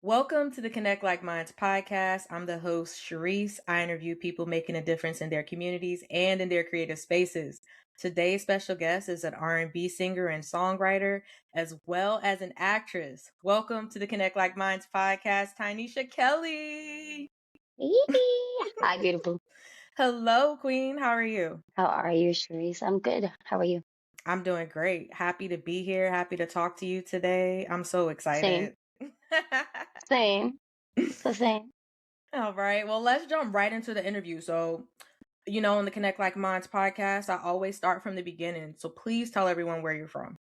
Welcome to the Connect Like Minds podcast. I'm the host, Sharryse. I interview people making a difference in their communities and in their creative spaces. Today's special guest is an R&B singer and songwriter, as well as an actress. Welcome to the Connect Like Minds podcast, Tynisha Keli. Hi, beautiful. Hello, Queen. How are you? How are you, Sharryse? I'm good. How are you? I'm doing great. Happy to be here. Happy to talk to you today. I'm so excited. Same. It's the same. All right. Well, let's jump right into the interview. So, in the Connect Like Minds podcast, I always start from the beginning. So please tell everyone where you're from.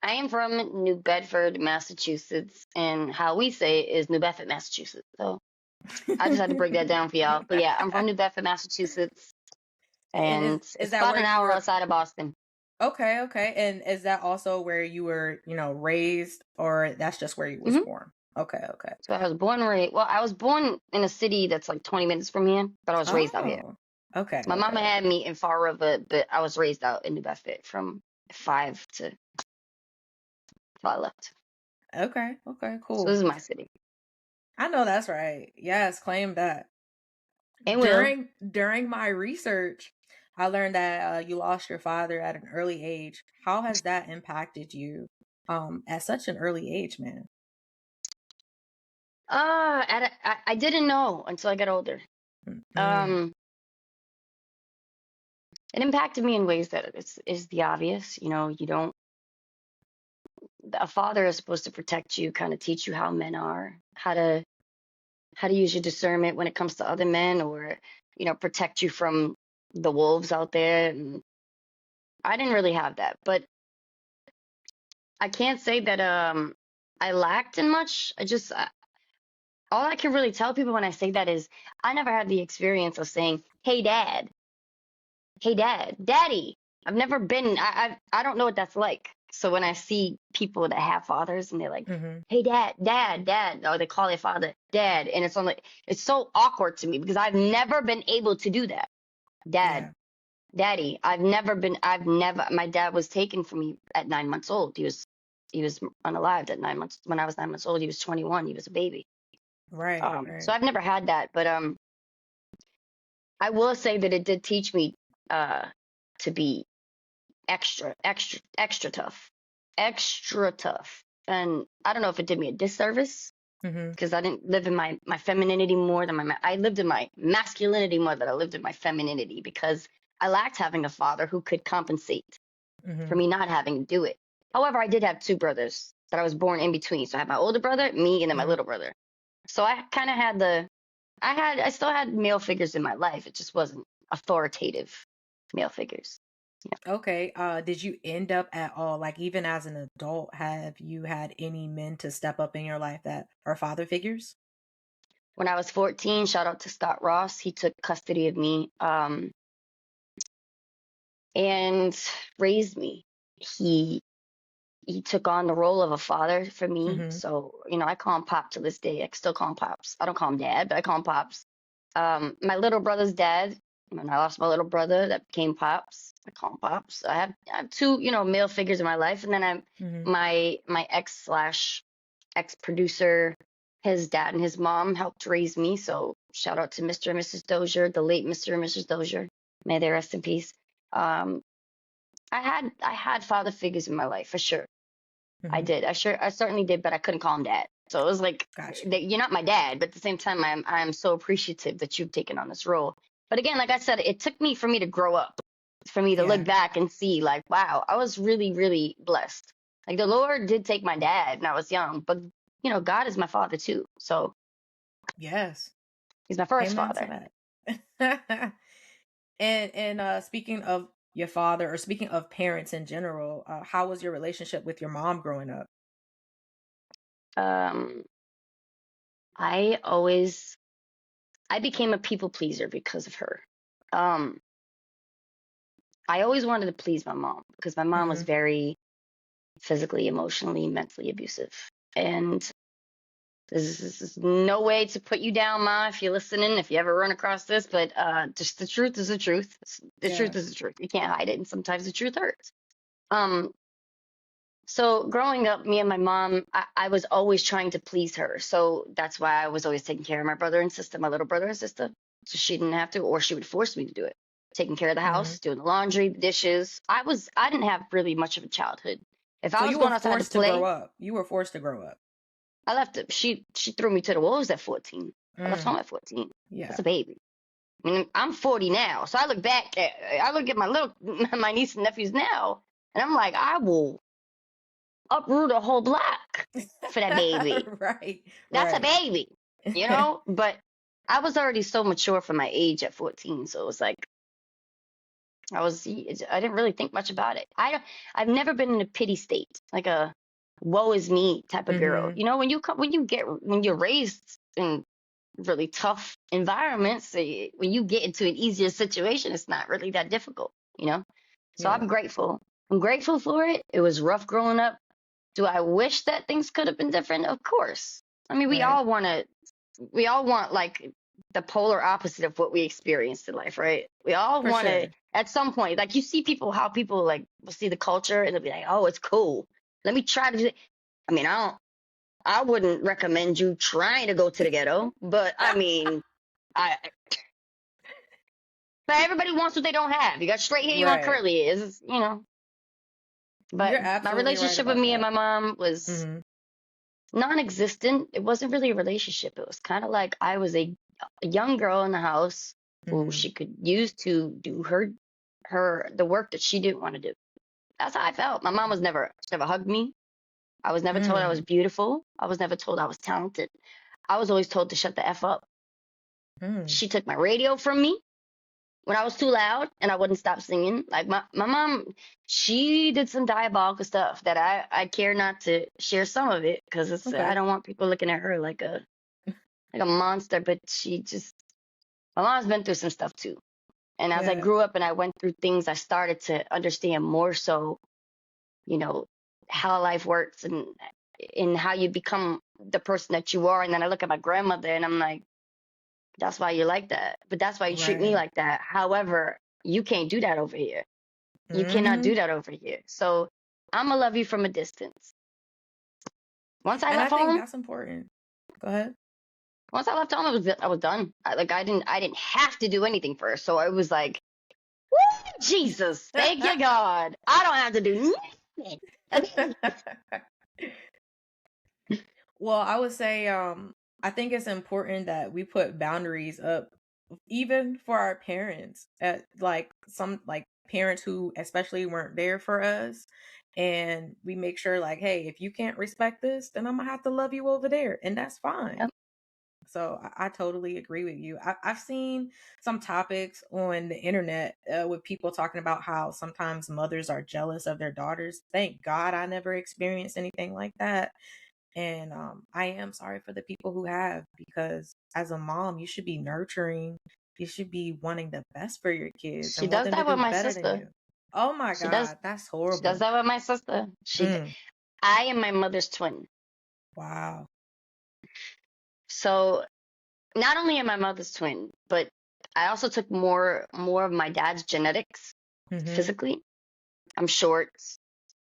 I am from New Bedford, Massachusetts, and how we say it is New Bedford, Massachusetts. So I just had to break that down for y'all. But yeah, I'm from New Bedford, Massachusetts, And and is it's that about where an you hour were? outside of Boston. Okay. And is that also where you were, raised, or that's just where you was born? Okay. So I was born I was born in a city that's like 20 minutes from here, but I was raised out here. Oh, okay. My mama had me in Fall River, but I was raised out in New Bedford from 5 to till I left. Okay, cool. So this is my city. I know that's right. Yes, claim that. And During my research, I learned that you lost your father at an early age. How has that impacted you at such an early age, man? I didn't know until I got older. Mm-hmm. It impacted me in ways that is the obvious. A father is supposed to protect you, kind of teach you how men are, how to use your discernment when it comes to other men, or protect you from the wolves out there. And I didn't really have that, but I can't say that I lacked in much. All I can really tell people when I say that is I never had the experience of saying, "Hey, Dad." Hey, Daddy. I've never been. I don't know what that's like. So when I see people that have fathers and they're like, Mm-hmm. "Hey, Dad," or they call their father Dad, and it's so awkward to me because I've never been able to do that. Dad, Yeah. Daddy. I've never. My dad was taken from me at 9 months old. He was unalived at 9 months. When I was 9 months old, he was 21. He was a baby. Right. So I've never had that, but I will say that it did teach me to be extra tough, extra tough. And I don't know if it did me a disservice Mm-hmm. because I didn't live in my femininity more than I lived in my masculinity more than I lived in my femininity, because I lacked having a father who could compensate for me not having to do it. However, I did have two brothers that I was born in between. So I had my older brother, me, and then my little brother. So I kind of had I still had male figures in my life. It just wasn't authoritative male figures. Okay. Did you end up at all, like even as an adult, have you had any men to step up in your life that are father figures? When I was 14, shout out to Scott Ross. He took custody of me and raised me. He took on the role of a father for me. Mm-hmm. So, I call him Pop to this day. I still call him Pops. I don't call him Dad, but I call him Pops. My little brother's dad, when I lost my little brother, that became Pops. I call him Pops. I have two, male figures in my life. And then Mm-hmm. my ex producer, his dad and his mom helped raise me. So shout out to Mr. and Mrs. Dozier, the late Mr. and Mrs. Dozier. May they rest in peace. I had father figures in my life for sure. I Mm-hmm. did. I certainly did, but I couldn't call him dad. So it was like, Gotcha. you're not my dad, but at the same time, I'm so appreciative that you've taken on this role. But again, like I said, it took me for me to grow up, for me to Yeah. look back and see, like, wow, I was really, really blessed. Like the Lord did take my dad when I was young, but God is my father too. So Yes. he's my first Amen to father. that. And speaking of your father, or speaking of parents in general, how was your relationship with your mom growing up? Um, I became a people pleaser because of her. Um, I always wanted to please my mom because my mom was Mm-hmm. very physically, emotionally, mentally abusive. And this is no way to put you down, Ma, if you're listening, if you ever run across this, but just the truth is the truth. The Yeah. truth is the truth. You can't hide it, and sometimes the truth hurts. Um, So growing up, me and my mom, I was always trying to please her. So that's why I was always taking care of my brother and sister, my little brother and sister. So she didn't have to, or she would force me to do it. Taking care of the Hmm. house, doing the laundry, the dishes. I didn't have really much of a childhood. If So I was you were going outside to forced to grow play, up. You were forced to grow up. I left it. She threw me to the wolves at 14. I left Mm, home at 14. That's yeah. a baby. I mean, I'm 40 now, so I look at my little my niece and nephews now, and I'm like, I will uproot a whole block for that baby. Right. That's a Right. baby, you know? But I was already so mature for my age at 14, so it was like I didn't really think much about it. I've never been in a pity state, like a woe is me type of girl. Hmm. You know, when you're raised in really tough environments, when you get into an easier situation, it's not really that difficult, you know? So Yeah. I'm grateful. I'm grateful for it. It was rough growing up. Do I wish that things could have been different? Of course. I mean, Right. we all want like the polar opposite of what we experienced in life, right? We all For want to, sure. at some point, like you see how people like will see the culture and they'll be like, oh, it's cool. Let me try to do it. I mean, I wouldn't recommend you trying to go to the ghetto, but I mean, I, but everybody wants what they don't have. You got straight hair, you want Right. curly hair, you know. But You're my absolutely right relationship with about me and that. my mom was Hmm. non-existent. It wasn't really a relationship. It was kind of like I was a young girl in the house who Hmm. she could use to do the work that she didn't want to do. That's how I felt. My mom was never hugged me. I was never told I was Mm. beautiful. I was never told I was talented. I was always told to shut the F up. Mm. She took my radio from me when I was too loud and I wouldn't stop singing. Like my mom, she did some diabolical stuff that I care not to share some of it because I Okay. don't want people looking at her like a monster. But my mom's been through some stuff too. And as I Yeah. grew up and I went through things, I started to understand more so, you know, how life works and how you become the person that you are. And then I look at my grandmother and I'm like, that's why you're like that. But that's why you treat me Right. like that. However, you can't do that over here. You cannot Hmm. do that over here. So I'm gonna love you from a distance. Once I And I left think home, that's important. Go ahead. I was done. I didn't have to do anything first. So I was like, woo, Jesus, thank you God. I don't have to do nothing. Okay. Well, I would say I think it's important that we put boundaries up even for our parents. Like some like parents who especially weren't there for us, and we make sure like, hey, if you can't respect this, then I'm gonna have to love you over there, and that's fine. Yep. So I totally agree with you. I've seen some topics on the internet with people talking about how sometimes mothers are jealous of their daughters. Thank God I never experienced anything like that. And I am sorry for the people who have, because as a mom, you should be nurturing. You should be wanting the best for your kids She and want does them to that with do my better than sister. you. Oh my She does God, that's she does horrible. that with my sister. Mm, I am my mother's twin. wow. So not only am I mother's twin, but I also took more of my dad's genetics Mm-hmm. physically. I'm short,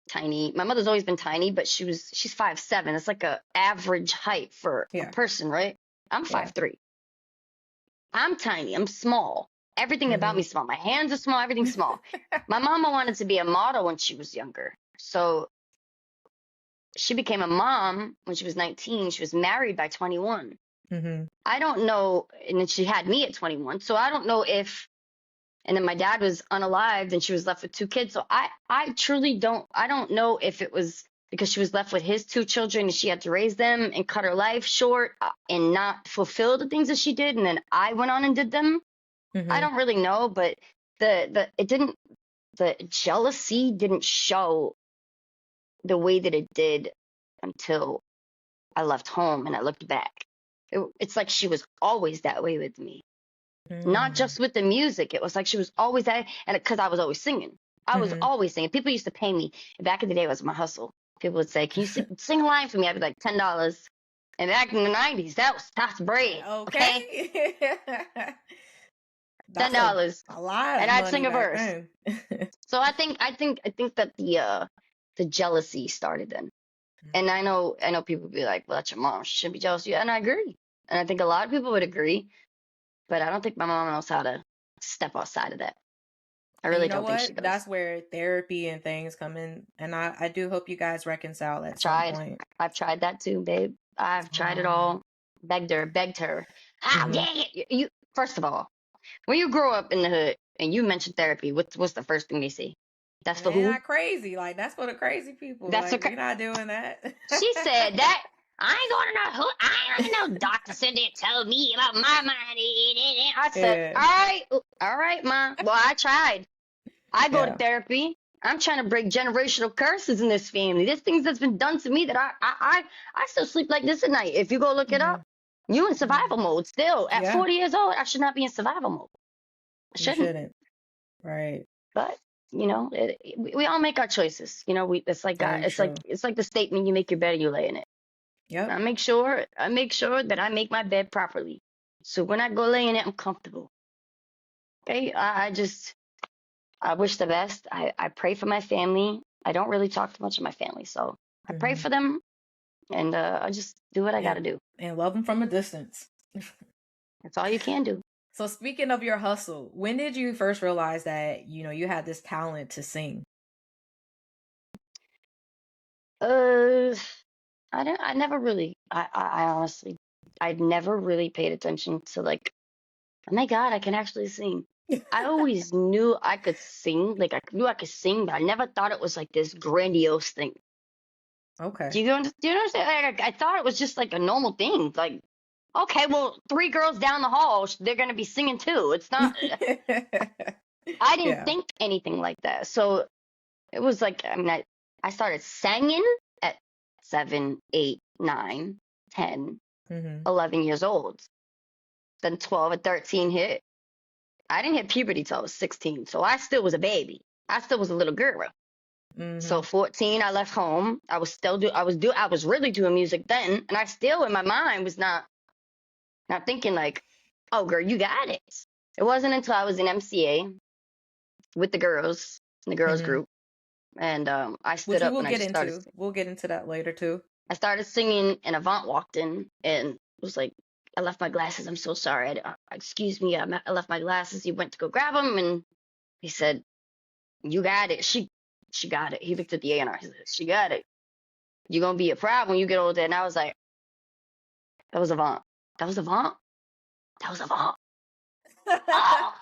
tiny. My mother's always been tiny, but she's 5'7". It's like a average height for a Yeah. person, right? I'm Yeah. 5'3". I'm tiny. I'm small. Everything about Mm-hmm. me is small. My hands are small. Everything's small. My mama wanted to be a model when she was younger. So she became a mom when she was 19. She was married by 21. Mm-hmm. I don't know. And then she had me at 21. So I don't know if, and then my dad was unalived and she was left with two kids. So I truly I don't know if it was because she was left with his two children and she had to raise them and cut her life short and not fulfill the things that she did. And then I went on and did them. I Mm-hmm. don't really know, but the jealousy didn't show the way that it did until I left home and I looked back. It's like she was always that way with me, not Mm-hmm. just with the music. It was like she was always that, and because I was always singing, I was Mm-hmm. always singing. People used to pay me. Back in the day, it was my hustle. People would say, "Can you sing a line for me?" I'd be like $10. And back in the '90s, that was top bread. Okay, Okay. ten That's dollars, a lot and of I'd money sing a back verse. then. So I think that the jealousy started then. And I know people be like, well, that's your mom. She shouldn't be jealous of you. And I agree. And I think a lot of people would agree. But I don't think my mom knows how to step outside of that. I And you really know don't think she what? does. That's where therapy and things come in. And I do hope you guys reconcile at some Tried. point. I've tried that too, babe. I've tried it Oh. all. Begged her. How Hmm. dare you? First of all, when you grow up in the hood and you mention therapy, what's the first thing they say? That's for Man, who? not crazy. Like, that's for the crazy people. That's Like, okay. we're not doing that. She said that. I ain't going to no hood. I ain't no doctor sitting there telling me about my money. I said, Yeah. all right, ma. Well, I tried. I go to Yeah. therapy. I'm trying to break generational curses in this family. There's things that's been done to me that I still sleep like this at night. If you go look it Hmm. up, you in Hmm. survival mode still. At Yeah. 40 years old, I should not be in survival mode. I You shouldn't. shouldn't. Right. But we all make our choices. It's like God. Very It's like true. the statement: you make your bed and you lay in it. Yep. I make sure that I make my bed properly. So when I go lay in it, I'm comfortable. Okay. I wish the best. I pray for my family. I don't really talk too much to my family, so I pray Hmm. for them, and I just do what I got And to do. and love them from a distance. That's all you can do. So speaking of your hustle, when did you first realize that, you had this talent to sing? Uh, I never really. I honestly, I never really paid attention to like, oh my God, I can actually sing. I always knew I could sing, like I knew I could sing, but I never thought it was like this grandiose thing. Okay. Do you understand? Like, I thought it was just like a normal thing. Like, okay, well, three girls down the hall, they're gonna be singing too. It's not. I didn't Yeah. think anything like that. So it was like, I started singing at 7, 8, 9, 10, Hmm. 11 years old. Then 12 and 13 hit. I didn't hit puberty till I was 16, so I still was a baby. I still was a little girl. So Hmm. 14, I left home. I was really doing music then, and I still in my mind was not thinking like, oh girl, you got it. It wasn't until I was in MCA with the girls in the girls Hmm. group, and I stood Which we up will and I get just started. into. We'll get into that later too. I started singing, and Avant walked in and was like, I left my glasses. I'm so sorry. Excuse me. I left my glasses. He went to go grab them, and he said, "You got it." She got it. He looked at the A&R. He said, "She got it. You're gonna be a problem when you get older." And I was like, "That was Avant. That was Avant. That was Avant." Oh,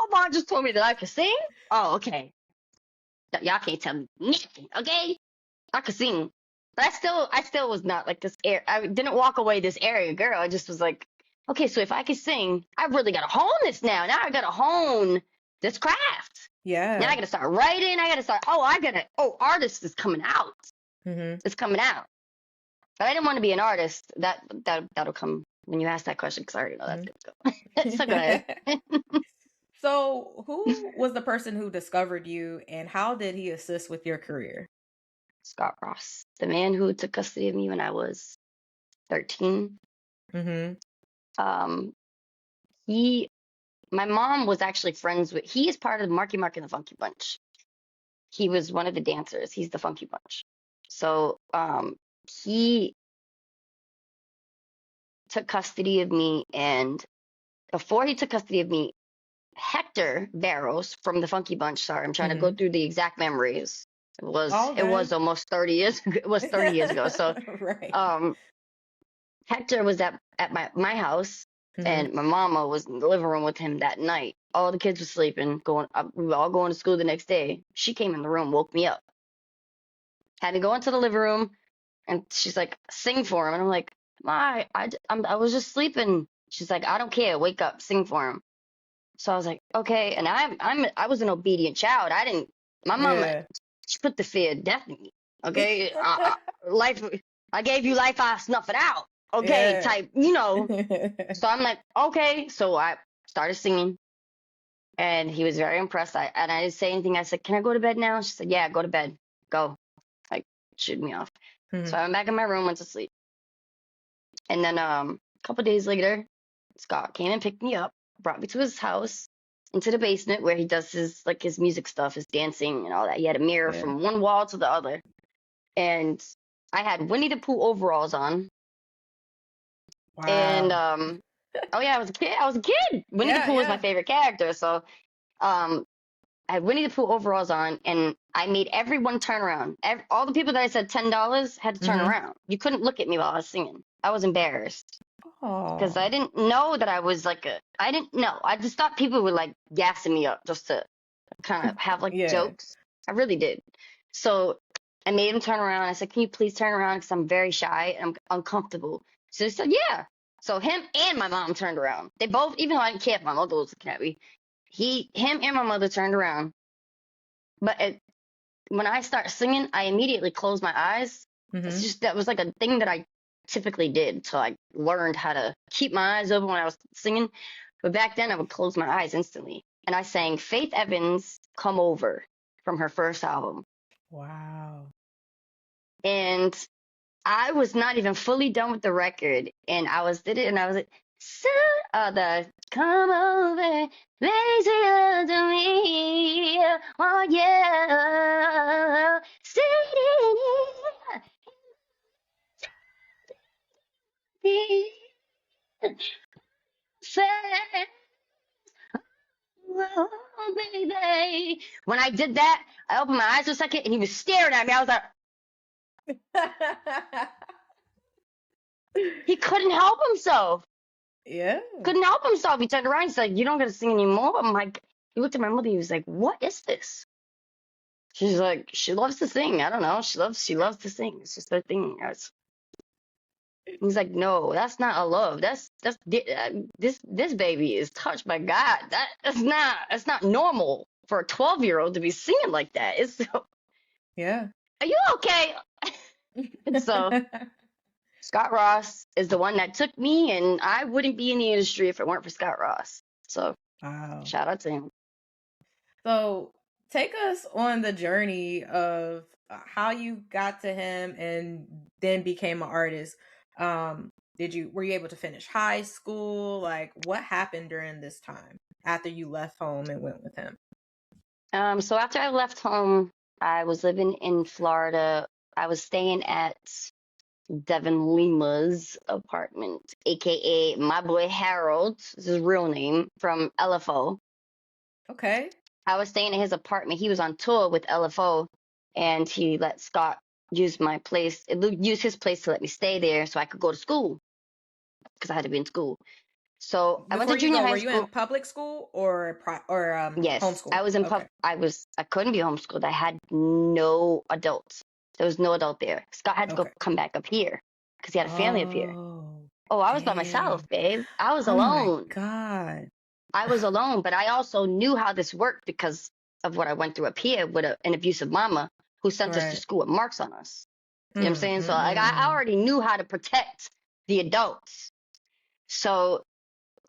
Avant just told me that I could sing. Oh, okay. Y'all can't tell me nothing, okay? I could sing. But I still was not like this air. I didn't walk away this area girl. I just was like, okay, so if I could sing, I really gotta hone this now. Now I gotta hone this craft. Now I Yeah. gotta start writing. Artist is coming out. Hmm. It's coming out. But I didn't want to be an artist. That'll come when you ask that question because I already know that's gonna go. So go ahead. So, who was the person who discovered you and how did he assist with your career? Scott Ross, the man who took custody of me when I was 13. Hmm. Um, he My mom was actually friends with. He is part of Marky Mark and the Funky Bunch. He was one of the dancers. He's the Funky Bunch. So he took custody of me, and before he took custody of me, Hector Barros from the Funky Bunch. Sorry, I'm trying to go Hmm. through the exact memories. All It was good. almost 30 years. It was 30 years ago. So Right. um, Hector was at my house, Hmm. and my mama was in the living room with him that night. All the kids were sleeping, going. We were all going to school the next day. She came in the room, woke me up, had me go into the living room, and she's like, "Sing for him," and I'm like, "My, I was just sleeping." She's like, "I don't care. Wake up, sing for him." So I was like, "Okay," and I was an obedient child. I didn't. My mama, Yeah. she put the fear of death in me. Okay, life. I gave you life. I snuff it out. Okay, Yeah. type. So I'm like, okay. So I started singing, and he was very impressed. I didn't say anything. I said, "Can I go to bed now?" She said, "Yeah, go to bed. Go." Like, shoot me off. So Mhm. I went back in my room, went to sleep. And then a couple days later, Scott came and picked me up, brought me to his house, into the basement where he does his music stuff, his dancing and all that. He had a mirror Yeah. from one wall to the other. And I had Winnie the Pooh overalls on. And Wow. oh yeah, I was a kid. I was a kid. Winnie the Yeah, Pooh was my yeah. favorite character. So um I had Winnie the Pooh overalls on, and I made everyone turn around. All the people that I said $10 had to turn Mm-hmm. around. You couldn't look at me while I was singing. I was embarrassed because I Oh. didn't know that I was like a. I didn't know. I just thought people were like gassing me up just to kind of have like Yeah. jokes. I really did. So I made him turn around. I said, "Can you please turn around? Because I'm very shy and I'm uncomfortable." So he said, "Yeah." So him and my mom turned around. They both, even though I didn't care if my mother was looking at me, him and my mother turned around. But when I start singing, I immediately close my eyes. It's Mm-hmm. just that was like a thing that I typically did until I learned how to keep my eyes open when I was singing. But back then, I would close my eyes instantly. And I sang Faith Evans' Come Over from her first album. Wow. And I was not even fully done with the record. And did it, and I was like, so, the Come Over, lazy to me, oh yeah, sitting here, say, oh, baby. When I did that, I opened my eyes for a second and he was staring at me. I was like, he couldn't help himself. Yeah. Couldn't help himself. He turned around. He's like, you don't got to sing anymore. I'm like, he looked at my mother. He was like, what is this? She's like, she loves to sing. I don't know. She loves to sing. It's just her thing. He's like, no, that's not a love. This baby is touched by God. That's not normal for a 12-year-old to be singing like that. It's so, Yeah. are you okay? And so Scott Ross is the one that took me, and I wouldn't be in the industry if it weren't for Scott Ross. So Wow. shout out to him. So take us on the journey of how you got to him and then became an artist. Were you able to finish high school? Like what happened during this time after you left home and went with him? So after I left home, I was living in Florida. I was staying at Devin Lima's apartment, aka my boy Harold, this is his real name, from LFO. Okay. I was staying in his apartment. He was on tour with LFO, and he let Scott use use his place to let me stay there so I could go to school because I had to be in school. So I went Before to you junior go, high were you in school. public school or Yes, homeschool? I was in Okay. I couldn't be homeschooled. I had no adults. There was no adult there. Scott had to Okay. come back up here because he had a family up here. Oh, Oh, I was by myself, dang. babe. I was Oh my alone. God. I was alone, but I also knew how this worked because of what I went through up here with an abusive mama who sent us to Right. school with marks on us. You know what I'm Mm, saying? So mm, like I mm. already knew how to protect the adults. So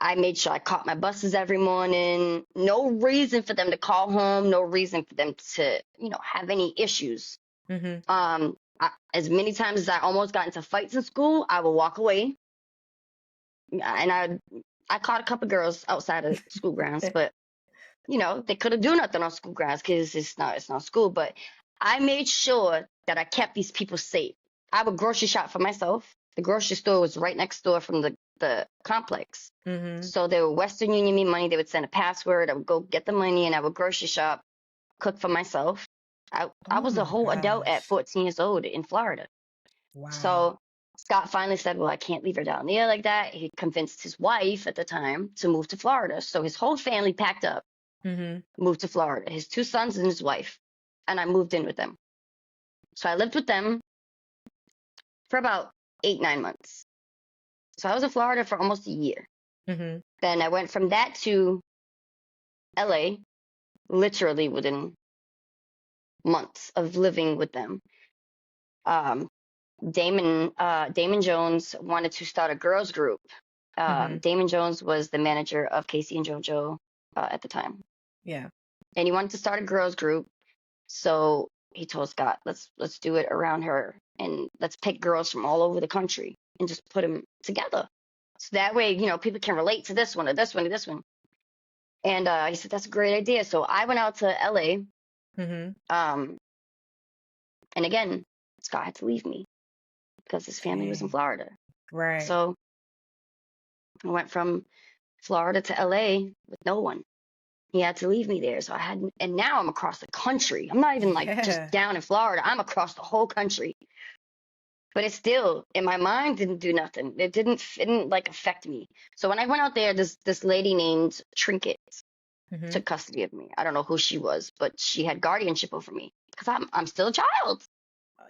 I made sure I caught my buses every morning. No reason for them to call home. No reason for them to, have any issues. Mm-hmm. As many times as I almost got into fights in school, I would walk away, and I caught a couple girls outside of school grounds, but they couldn't do nothing on school grounds because it's not school. But I made sure that I kept these people safe. I would grocery shop for myself. The grocery store was right next door from the complex. Mm-hmm. So they would Western Union me money. They would send a password. I would go get the money and I would grocery shop, cook for myself. I Oh was a my whole adult at gosh. 14 years old in Florida. Wow. So Scott finally said, well, I can't leave her down there like that. He convinced his wife at the time to move to Florida. So his whole family packed up, Mm-hmm. moved to Florida, his two sons and his wife. And I moved in with them. So I lived with them for about 8, 9 months. So I was in Florida for almost a year. Mm-hmm. Then I went from that to LA, literally within months of living with them. Um, Damon Jones wanted to start a girls group. Mm-hmm. Damon Jones was the manager of Casey and JoJo at the time, Yeah. and he wanted to start a girls group. So he told Scott, "Let's do it around her, and let's pick girls from all over the country and just put them together. So that way, people can relate to this one or this one or this one." And he said, that's a great idea. So I went out to LA. Mm-hmm. And again, Scott had to leave me because his family was in Dang. Florida. Right. So I went from Florida to LA with no one. He had to leave me there. So and now I'm across the country. I'm not even like just Yeah. down in Florida. I'm across the whole country. But it still, in my mind, didn't do nothing. It didn't like affect me. So when I went out there, this lady named Trinket Mm-hmm. took custody of me. I don't know who she was, but she had guardianship over me because I'm still a child.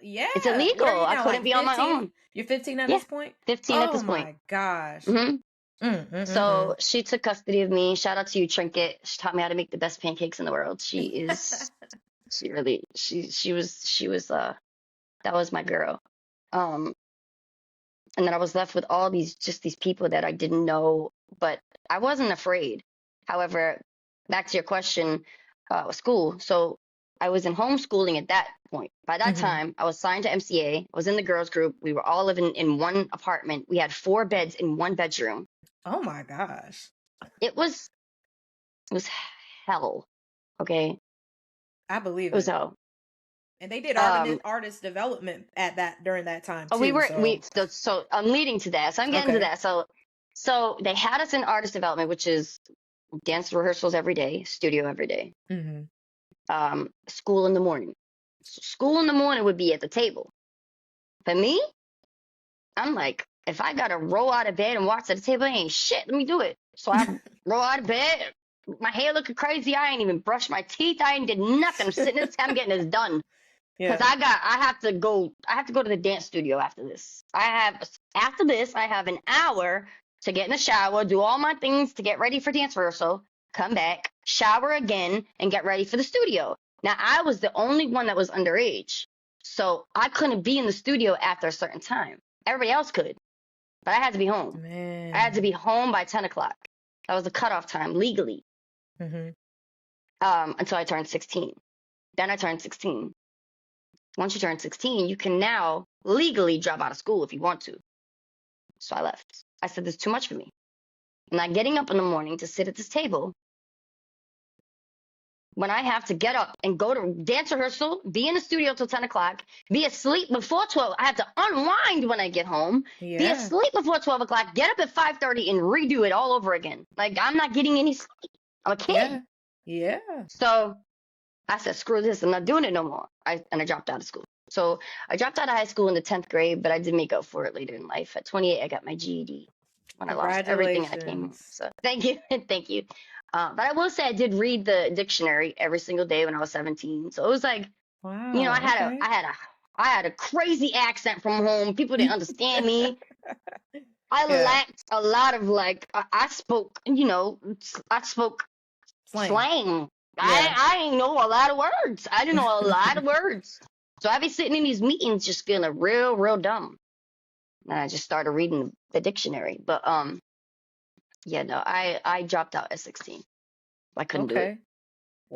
It's Yeah. What are illegal. you I now? couldn't Like be on my 15? own. You're 15 at Yeah, this point? 15 at Oh this point. my gosh. hmm Mm-mm-mm-mm. So she took custody of me. Shout out to you, Trinket. She taught me how to make the best pancakes in the world. She was that was my girl. Um, and then I was left with all these people that I didn't know, but I wasn't afraid. However, back to your question, school. So I was in homeschooling at that point. By that Mm-hmm. time, I was signed to MCA. I was in the girls group. We were all living in one apartment. We had 4 beds in one bedroom. Oh my gosh. It was it was hell. Okay, I it believe was it. hell. And they did Um, artist development at that during that time we too. were we So so I'm leading to that. So I'm getting to okay. that. So they had us in artist development, which is dance rehearsals every day, studio every day, Mm-hmm. school in the morning. School in the morning would be at the table. For me, I'm like, if I gotta roll out of bed and watch at the table, it ain't shit. Let me do it. So I roll out of bed, my hair looking crazy. I ain't even brushed my teeth. I ain't did nothing. I'm sitting this, I'm getting this done. Cause Yeah. I have to go to the dance studio after this. After this, I have an hour to get in the shower, do all my things to get ready for dance rehearsal, come back, shower again, and get ready for the studio. Now, I was the only one that was underage, so I couldn't be in the studio after a certain time. Everybody else could, but I had to be home. I had to Man. be home by 10 o'clock. That was the cutoff time legally, Mm-hmm. until I turned 16. Then I turned 16. Once you turn 16, you can now legally drop out of school if you want to. So I left. I said, this is too much for me. I'm not getting up in the morning to sit at this table when I have to get up and go to dance rehearsal, be in the studio till 10 o'clock, be asleep before 12. I have to unwind when I get home, be Yeah. asleep before 12 o'clock, get up at 5:30 and redo it all over again. Like, I'm not getting any sleep. I'm a Yeah. kid. Yeah. So I said, screw this. I'm not doing it no more. I dropped out of school. So I dropped out of high school in the 10th grade, but I did make up for it later in life. At 28, I got my GED when I lost everything and I came home. Congratulations. So thank you. Thank you. But I will say I did read the dictionary every single day when I was 17. So it was like, I Wow. had a, Okay. I had a, I had a crazy accent from home. People didn't understand me. I Yeah. lacked a lot of like, I spoke Slang. slang. Yeah. I ain't know a lot of words. I didn't know a lot of words. So I be sitting in these meetings just feeling real, real dumb. And I just started reading the dictionary. But yeah, no, I dropped out at 16. I couldn't do it. Okay.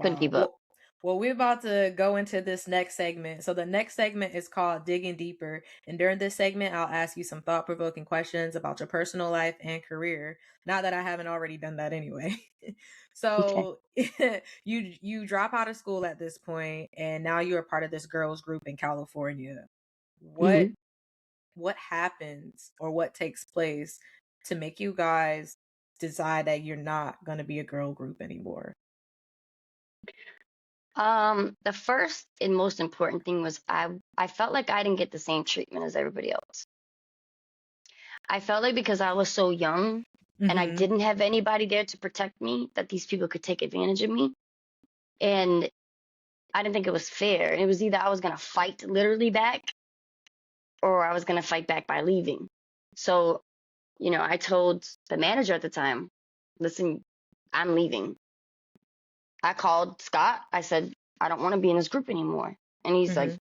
Couldn't Wow. keep up. Well, we're about to go into this next segment. So the next segment is called Digging Deeper. And during this segment, I'll ask you some thought-provoking questions about your personal life and career. Not that I haven't already done that anyway. Okay. So you drop out of school at this point, and now you're a part of this girls group in California. What hmm what happens or what takes place to make you guys decide that you're not going to be a girl group anymore? The first and most important thing was I felt like I didn't get the same treatment as everybody else. I felt like because I was so young and I Mm-hmm. didn't have anybody there to protect me, that these people could take advantage of me. And I didn't think it was fair. It was either I was going to fight literally back or I was going to fight back by leaving. So, I told the manager at the time, listen, I'm leaving. I called Scott. I said, I don't want to be in this group anymore. And he's like, Mm-hmm.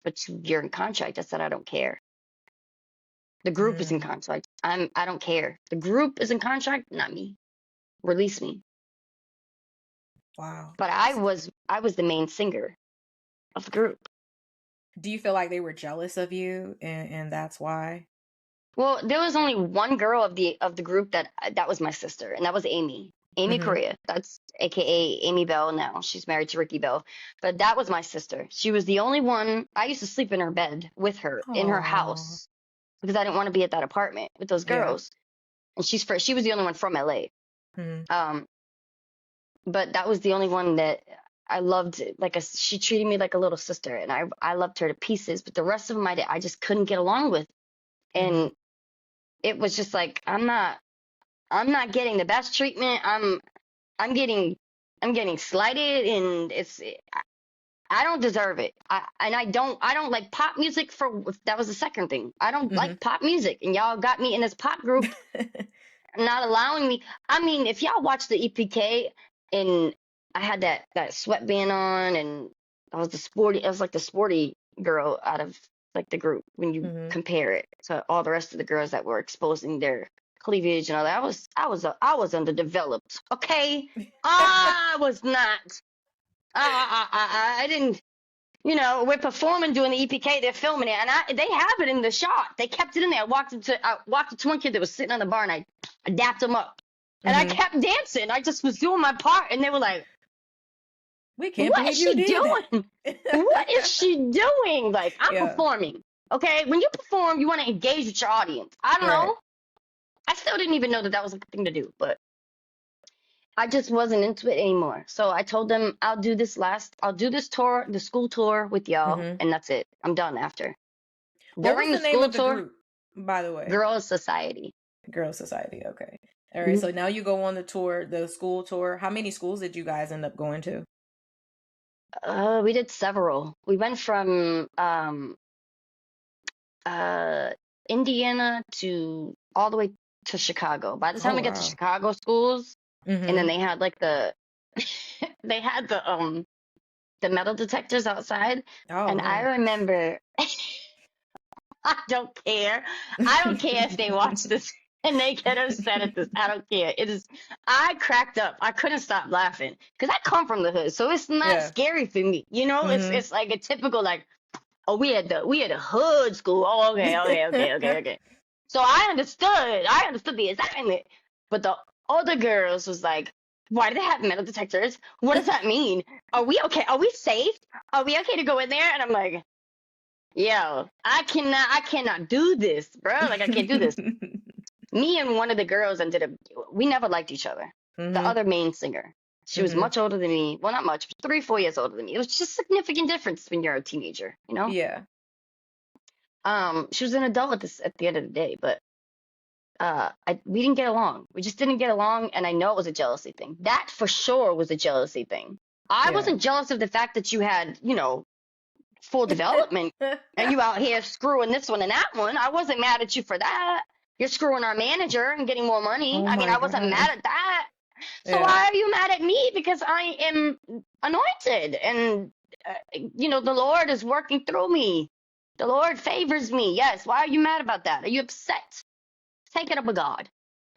but you're in contract. I said, I don't care. The group is in Mm. contract. I don't care. The group is in contract, not me. Release me. Wow. But I was the main singer of the group. Do you feel like they were jealous of you and that's why? Well, there was only one girl of the group that was my sister, and that was Amy. Amy Mm-hmm. Correa. That's AKA Amy Bell now. She's married to Ricky Bell. But that was my sister. She was the only one. I used to sleep in her bed with her in her Oh. house because I didn't want to be at that apartment with those Yeah. girls. And she was the only one from LA. Mm-hmm. Um, but that was the only one that I loved. She treated me like a little sister, and I loved her to pieces. But the rest of them, I just couldn't get along with, Mm-hmm. and it was just like I'm not getting the best treatment. I'm getting I'm getting slighted, and I don't deserve it. I don't like pop music. That was the second thing. I don't Mm-hmm. like pop music, and y'all got me in this pop group, not allowing me. I mean, if y'all watch the EPK, and I had that sweatband on, and I was like the sporty girl out of like the group when you Mm-hmm. compare it to all the rest of the girls that were exposing their cleavage and all that. I was underdeveloped. Okay, I was not. I didn't. We're performing doing the EPK. They're filming it, and they have it in the shot. They kept it in there. I walked up to one kid that was sitting on the bar, and I dapped him up, and I Mm-hmm. kept dancing. I just was doing my part, and they were like, We can't "What is believe you she did doing? What is that. she doing?" Like, I'm Yeah. performing. Okay, when you perform, you want to engage with your audience. I don't Right. know. I still didn't even know that was a thing to do, but I just wasn't into it anymore. So I told them I'll do this tour, the school tour with y'all, Mm-hmm. and that's it. I'm done after. What was During the the name school of the tour, group, by the way? Girls Society. Girl Society. Okay. All right. Mhm. So now you go on the tour, the school tour. How many schools did you guys end up going to? We did several. We went from uh Indiana to all the way to Chicago. By the Oh time we get to wow. Chicago schools, and then Mm-hmm. they had like they had the metal detectors outside, Oh and I man. remember I don't care. I don't care if they watch this and they get upset at this. I don't care. I cracked up. I couldn't stop laughing because I come from the hood, so it's not Yeah. scary for me. Mm-hmm. It's like a typical like, oh, we had a hood school. Oh, okay, okay, okay, okay, okay. So I understood the assignment, but the other girls was like, why do they have metal detectors? What does that mean? Are we okay? Are we safe? Are we okay to go in there? And I'm like, yo, I cannot do this, bro. Like, I can't do this. Me and one of the girls we never liked each other. The Mm-hmm. other main singer. She was Mm-hmm. much older than me. Well, not much, 3, 4 years older than me. It was just a significant difference when you're a teenager. Yeah. She was an adult at the end of the day, but we didn't get along. We just didn't get along, and I know it was a jealousy thing. That for sure was a jealousy thing. I Yeah. wasn't jealous of the fact that you had, full development and you out here screwing this one and that one. I wasn't mad at you for that. You're screwing our manager and getting more money. Oh I mean, my I wasn't God. mad at that. So Yeah. why are you mad at me? Because I am anointed, and the Lord is working through me. The Lord favors me. Yes. Why are you mad about that? Are you upset? Take it up with God.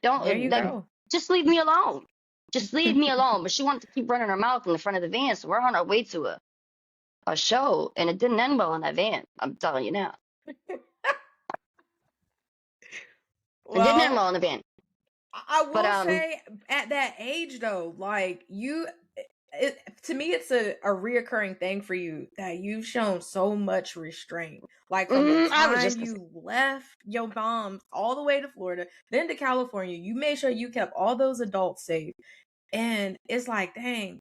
There Don't you like. go. Just leave me alone. Just leave me alone. But she wanted to keep running her mouth in the front of the van, so we're on our way to a show, and it didn't end well in that van. I'm telling you now. It didn't end Well, well in the van. I But will say at that age though, like to me it's a reoccurring thing for you that you've shown so much restraint. Like from the I was time just gonna say, you left your mom all the way to Florida, then to California, you made sure you kept all those adults safe. And it's like, dang,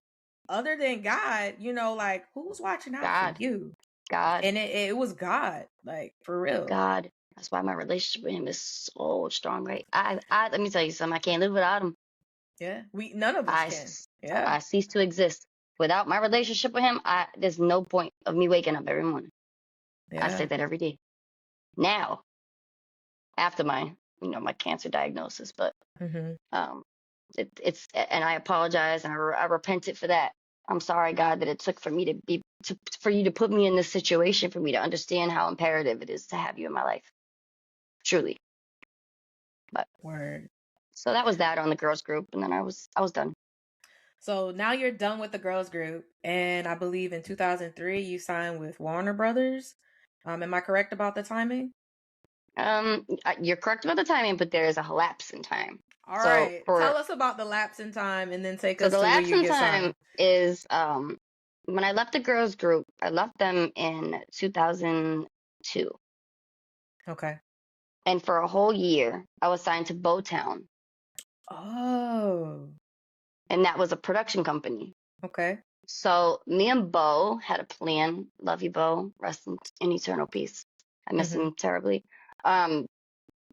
other than God, like who's watching out for God, you? God, And it was God, like for real. God. That's why my relationship with him is so strong, right? Let me tell you something. I can't live without him. Yeah. We none of us I, can. s- Yeah. I cease to exist. Without my relationship with him, there's no point of me waking up every morning. I say Yeah. that every day. Now, after my cancer diagnosis, but Hmm. um, and I apologize, and I repented for that. I'm sorry, God, that it took for me for you to put me in this situation for me to understand how imperative it is to have you in my life, truly. But Word. so that was that on the girls group, and then I was done. So now you're done with the girls group, and I believe in 2003 you signed with Warner Brothers. Am I correct about the timing? You're correct about the timing, but there is a lapse in time. All So right. for Tell us about the lapse in time and then take so us the to where lapse you in get time signed. is when I left the girls group, I left them in 2002. Okay. And for a whole year, I was signed to Bowtown, Oh, and that was a production company. okay. So me and Bo had a plan. Love you, Bo. Rest in eternal peace. I miss Mm-hmm. him terribly. Um,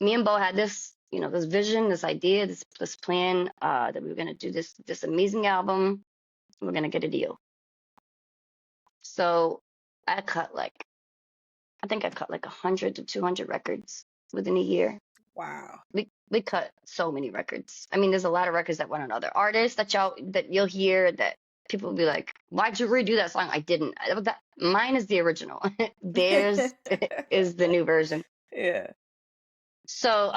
Me and Bo had this, this vision, this idea, this plan that we were gonna do this amazing album. We're gonna get a deal. So I think I cut like 100 to 200 records within a year. Wow. We cut so many records. I mean, there's a lot of records that went on other artists that you'll hear that people will be like, "Why'd you redo that song?" I didn't. Mine is the original. Theirs is the new version. Yeah. So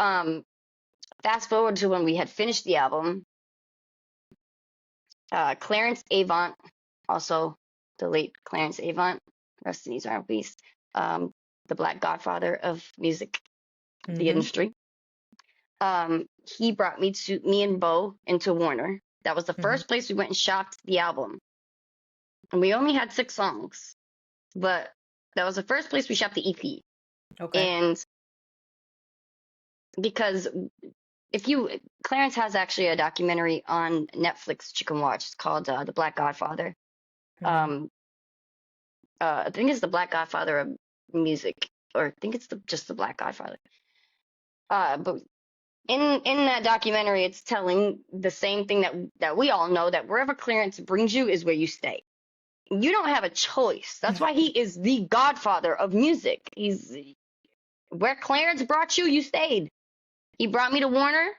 fast forward to when we had finished the album. Clarence Avant, also the late Clarence Avant, rest in eternal peace, the Black Godfather of music, the Mm-hmm. industry. He brought me and Bo into Warner. That was the Mm-hmm. first place we went and shopped the album. And we only had 6 songs, but that was the first place we shopped the EP. Okay. And because Clarence has actually a documentary on Netflix that you can watch. It's called The Black Godfather. Mm-hmm. Um, I think it's the Black Godfather of music, or I think it's just the Black Godfather. But in that documentary, it's telling the same thing that we all know, that wherever Clarence brings you is where you stay. You don't have a choice. That's why he is the Godfather of music. He's where Clarence brought you, you stayed. He brought me to Warner.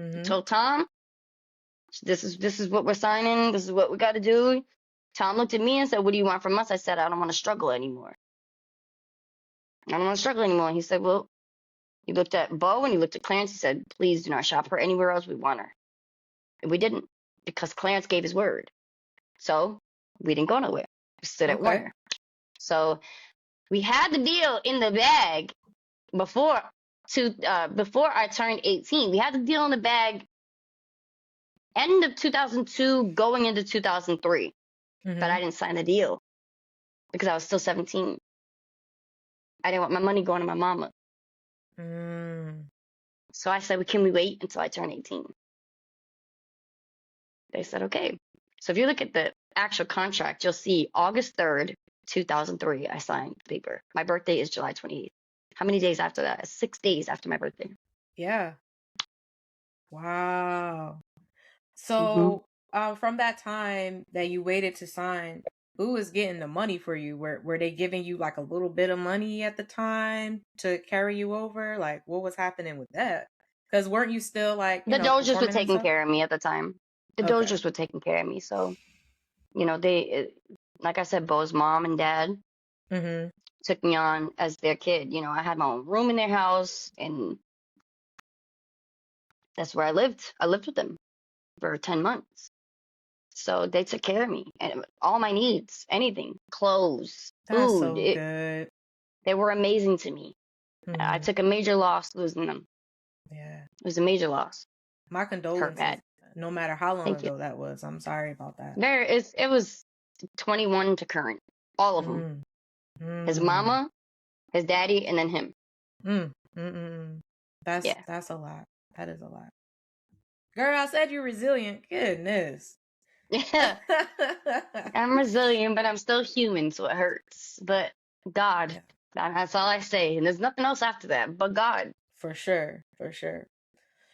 Mm-hmm. Told Tom, this is what we're signing. This is what we got to do. Tom looked at me and said, "What do you want from us?" I said, "I don't want to struggle anymore. I don't want to struggle anymore." He said, "Well," he looked at Bo and he looked at Clarence. He said, "Please do not shop her anywhere else. We want her." And we didn't, because Clarence gave his word. So we didn't go nowhere. We stood at Okay. Warner. So we had the deal in the bag before before I turned 18. We had the deal in the bag end of 2002, going into 2003. But Mm-hmm. I didn't sign the deal because I was still 17. I didn't want my money going to my mama. Mm. So I said, "Can we wait until I turn 18?" They said, "Okay." So if you look at the actual contract, you'll see August 3rd, 2003, I signed the paper. My birthday is July 28th. How many days after that? 6 days after my birthday. Yeah. Wow. Hmm. So, from that time that you waited to sign, who was getting the money for you? Were they giving you like a little bit of money at the time to carry you over? Like, what was happening with that? Because weren't you still like, The Dodgers were performing and taking stuff? care of me at the time. The Okay. Dodgers were taking care of me. So, like I said, Bo's mom and dad Mm-hmm. took me on as their kid. I had my own room in their house, and that's where I lived. I lived with them for 10 months. So they took care of me and all my needs, anything, clothes, That's food. so good. They were amazing to me. I Mm-hmm. took a major loss losing them. Yeah. It was a major loss. My Hurt condolences, bad. no matter how long Thank you. ago that was. I'm sorry about that. It was 21 to current. All of them. Mm. His Mm. mama, his daddy, and then him. Mm. Mm-mm. Yeah. That's a lot. That is a lot. Girl, I said you're resilient. Goodness. Yeah. I'm resilient, but I'm still human, so it hurts. But God, Yeah, that's all I say. And there's nothing else after that but God. for sure. For sure.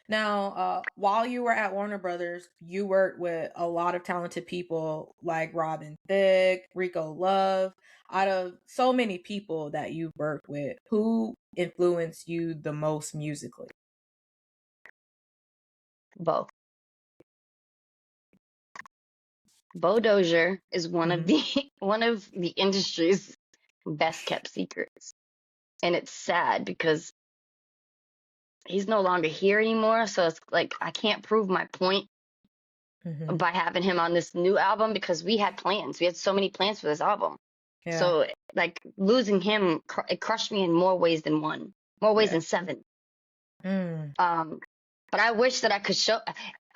Now, while you were at Warner Brothers, you worked with a lot of talented people like Robin Thicke, Rico Love. Out of so many people that you worked with, who influenced you the most musically? Bo. Bo Dozier is one of Mm-hmm. the one of the industry's best kept secrets. And it's sad because he's no longer here anymore. So it's like I can't prove my point Mm-hmm. by having him on this new album, because we had plans. We had so many plans for this album. Yeah. So like losing him, it crushed me in more ways than one, more ways Yeah. than seven. Mm. But I wish that I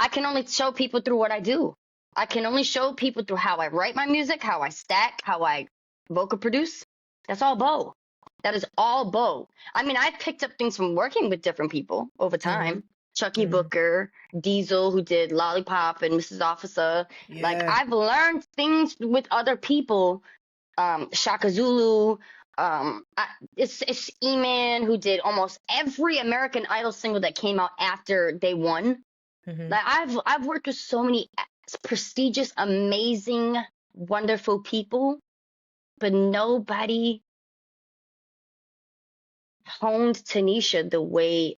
can only show people through what I do. I can only show people through how I write my music, how I stack, how I vocal produce. That's all Bo. That is all Bo. I mean, I've picked up things from working with different people over Mm-hmm. time. Chucky Mm-hmm. Booker, Diesel, who did Lollipop and Mrs. Officer. Like, Yeah. I've learned things with other people. Shaka Zulu. It's E-Man, who did almost every American Idol single that came out after they won. Mm-hmm. Like, I've worked with so many prestigious, amazing, wonderful people, but nobody honed Tanisha the way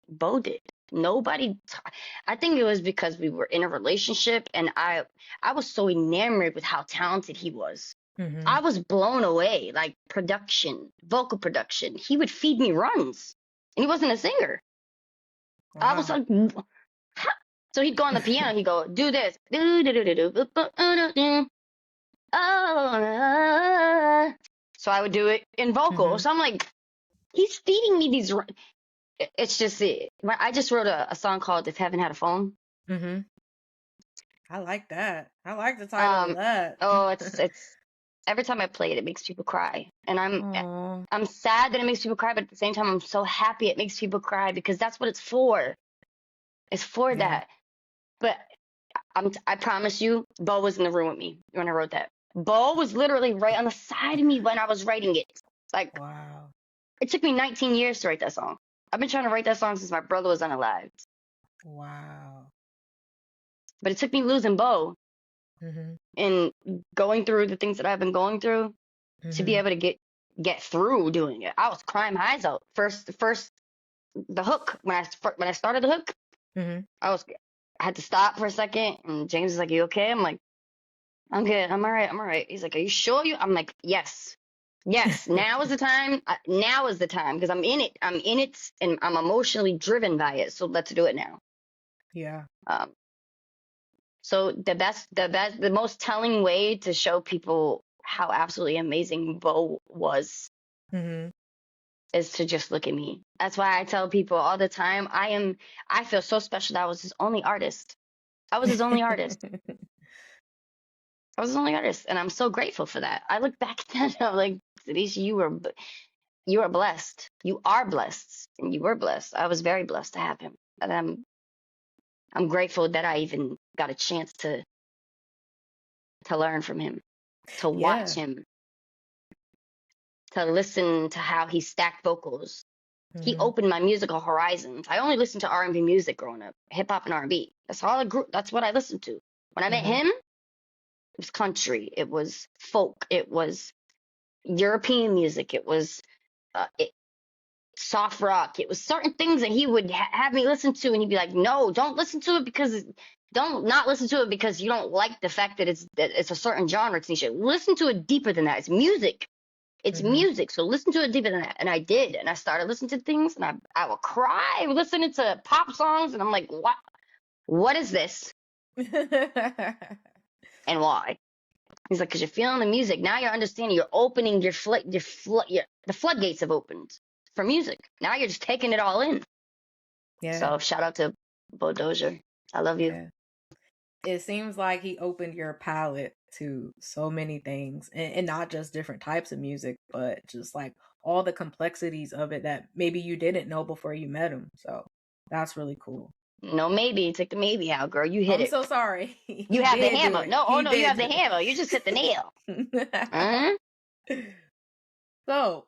Bo did. I think it was because we were in a relationship, and I was so enamored with how talented he was. Mm-hmm. I was blown away, like production, vocal production. He would feed me runs, and he wasn't a singer. I was Wow. like, so he'd go on the piano, he'd go, do this. Do, do, do, do, do, do. Oh, so I would do it in vocal. Mm-hmm. So I'm like, he's feeding me these. It's just it. I just wrote a song called "If Heaven Had a Phone." Mm-hmm. I like that. I like the title of Um, that. oh, it's every time I play it, it makes people cry, and Oh. I'm sad that it makes people cry, but at the same time, I'm so happy it makes people cry because that's what it's for. It's for Yeah. that. But I promise you, Bo was in the room with me when I wrote that. Bo was literally right on the side of me when I was writing it. Like, Wow. it took me 19 years to write that song. I've been trying to write that song since my brother was unalive. Wow. But it took me losing Bo Mm-hmm. and going through the things that I've been going through to be Mm-hmm. able to get through doing it. I was crying my eyes out. The hook, when I started the hook, Mm-hmm. I had to stop for a second, and James was like, "You okay?" I'm like, "I'm good. I'm all right. I'm all right." He's like, "Are you sure you?" I'm like, "Yes, yes. Now is the time. Now is the time because I'm in it. I'm in it, and I'm emotionally driven by it. So let's do it now." Yeah. Um, so the most telling way to show people how absolutely amazing Bo was Mm-hmm. is to just look at me. That's why I tell people all the time, I feel so special that I was his only artist. I was his only artist. I was his only artist, and I'm so grateful for that. I look back at that, and I'm like, Tanisha, you are blessed. You are blessed, and you were blessed. I was very blessed to have him, and I'm grateful that I even got a chance to learn from him, to watch Yeah. him, to listen to how he stacked vocals. He Mm-hmm. opened my musical horizons. I only listened to R&B music growing up, hip hop and R&B. That's all I grew. That's what I listened to. When I met Mm-hmm. him, it was country, it was folk, it was European music, it was soft rock. It was certain things that he would have me listen to, and he'd be like, "No, don't listen to it because don't not listen to it because you don't like the fact that it's a certain genre. Tanisha, listen to it deeper than that. It's music. It's Mm-hmm. music. So listen to it deeper than that." And I did, and I started listening to things, and I would cry listening to pop songs, and I'm like, "What? What is this? And why?" He's like, "Because you're feeling the music. Now you're understanding. You're opening the floodgates have opened for music. Now you're just taking it all in." Yeah. So shout out to Bo Dozier. I love you. Yeah. It seems like he opened your palette to so many things, and not just different types of music, but just like all the complexities of it that maybe you didn't know before you met him. So that's really cool. No, maybe. Take the maybe out, girl. You Oh, hit I'm it. so sorry. You He have the did do hammer. it. No, oh He no, you did have do the hammer. You just hit the nail. it. Uh-huh. So,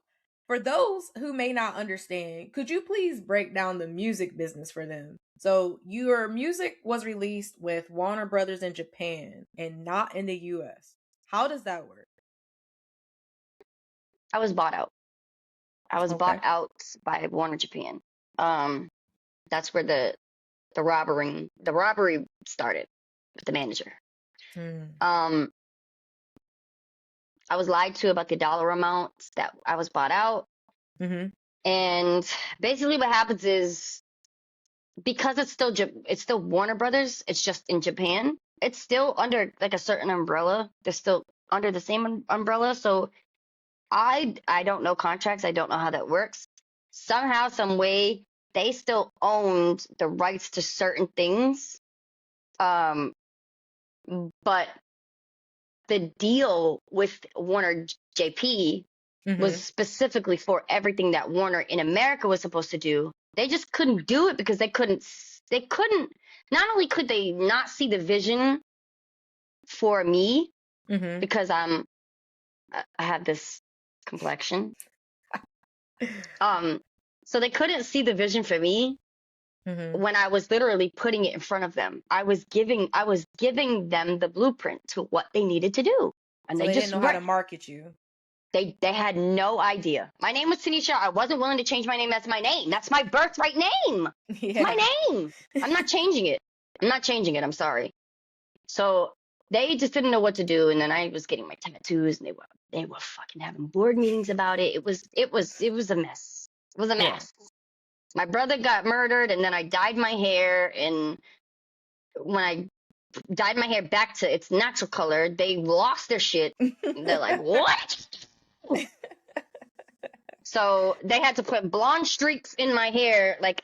for those who may not understand, could you please break down the music business for them? So, your music was released with Warner Brothers in Japan and not in the US. How does that work? I was bought out. I was bought Okay. out by Warner Japan. Um, that's where the robbery started with the manager. Hmm. Um, I was lied to about the dollar amounts that I was bought out. Mm-hmm. And basically what happens is because it's still Warner Brothers, it's just in Japan. It's still under like a certain umbrella. They're still under the same umbrella. So I don't know contracts. I don't know how that works. Somehow, some way, they still owned the rights to certain things. But the deal with Warner JP was specifically for everything that Warner in America was supposed to do. They just couldn't do it because they couldn't, not only could they not see the vision for me because I have this complexion. So they couldn't see the vision for me when I was literally putting it in front of them. I was giving them the blueprint to what they needed to do. And so they didn't just know how to market you. They had no idea. My name was Tanisha. I wasn't willing to change my name. That's my name. That's my birthright name. Yeah. It's my name. I'm not changing it. I'm sorry. So they just didn't know what to do. And then I was getting my tattoos, and they were fucking having board meetings about it. It was a mess. It was a mess. Yeah. My brother got murdered, and then I dyed my hair. And when I dyed my hair back to its natural color, they lost their shit. They're like, what? So they had to put blonde streaks in my hair, like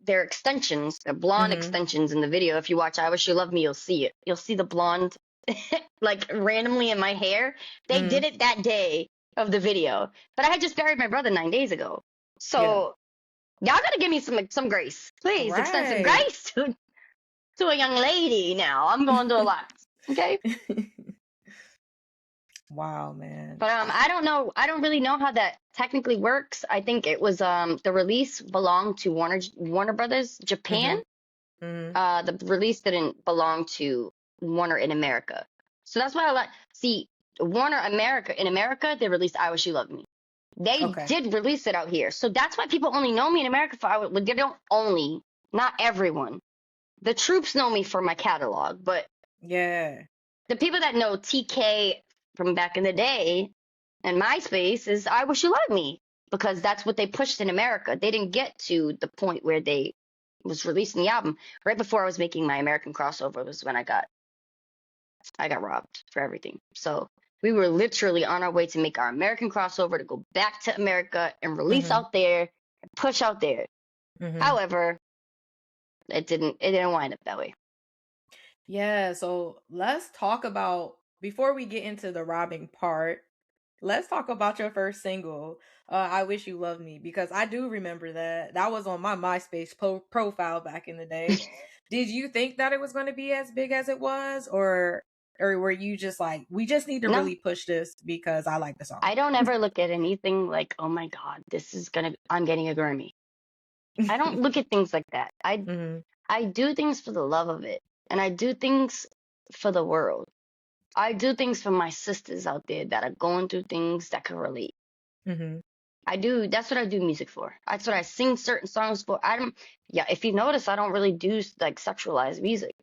their extensions, the blonde extensions in the video. If you watch I Wish You Loved Me, you'll see it. You'll see the blonde like randomly in my hair. They did it that day of the video. But I had just buried my brother 9 days ago. So y'all gotta give me some grace. Please extend some grace to a young lady now. I'm going through a lot. Okay? Wow, man. But I don't know. I don't really know how that technically works. I think it was the release belonged to Warner Brothers Japan. The release didn't belong to Warner in America. So that's why I see Warner in America, they released I Wish You Loved Me. They did release it out here. So that's why people only know me in America for they don't only, not everyone. The troops know me for my catalog, but the people that know TK from back in the day and MySpace is I Wish You Loved Me, because that's what they pushed in America. They didn't get to the point where they was releasing the album. Right before I was making my American crossover was when I got robbed for everything. So we were literally on our way to make our American crossover to go back to America and release out there and push out there. However, it didn't wind up that way. Yeah, so let's talk about, before we get into the robbing part, let's talk about your first single, I Wish You Loved Me, because I do remember that was on my MySpace profile back in the day. Did you think that it was going to be as big as it was, or were you just like, we just need to really push this because I like the song? I don't ever look at anything like, oh my God, I'm getting a Grammy. I don't look at things like that. I do things for the love of it, and I do things for the world. I do things for my sisters out there that are going through things that can relate. That's what I do music for. That's what I sing certain songs for. If you notice, I don't really do like sexualized music.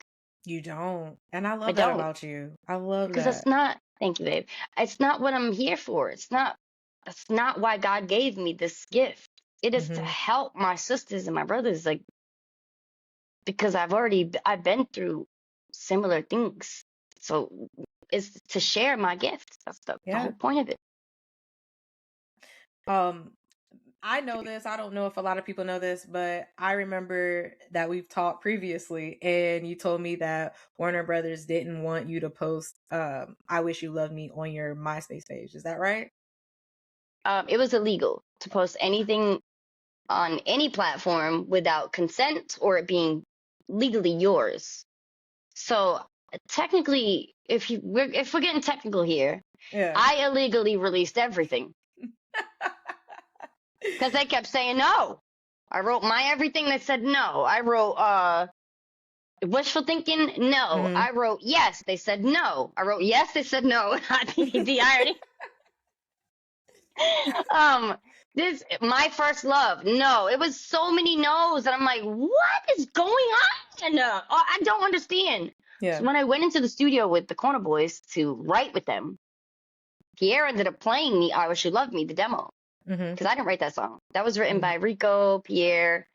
You don't. And I love that about you. I love that. Because it's not, thank you, babe. It's not what I'm here for. That's not why God gave me this gift. It is to help my sisters and my brothers, like, because I've been through similar things. So it's to share my gifts. That's the whole point of it. I know this. I don't know if a lot of people know this, but I remember that we've talked previously, and you told me that Warner Brothers didn't want you to post I Wish You Loved Me on your MySpace page. Is that right? It was illegal to post anything on any platform without consent or it being legally yours. So technically, if we're getting technical here, I illegally released everything. Because they kept saying no. I wrote my everything. They said no. I wrote wishful thinking. No. I wrote yes. They said no. I wrote yes. They said no. The irony. This my first love. No. It was so many no's, and I'm like, what is going on? I don't understand. So when I went into the studio with the Corner Boys to write with them, Pierre ended up playing me I Wish You Loved Me, the demo. Because I didn't write that song. That was written by Rico, Pierre,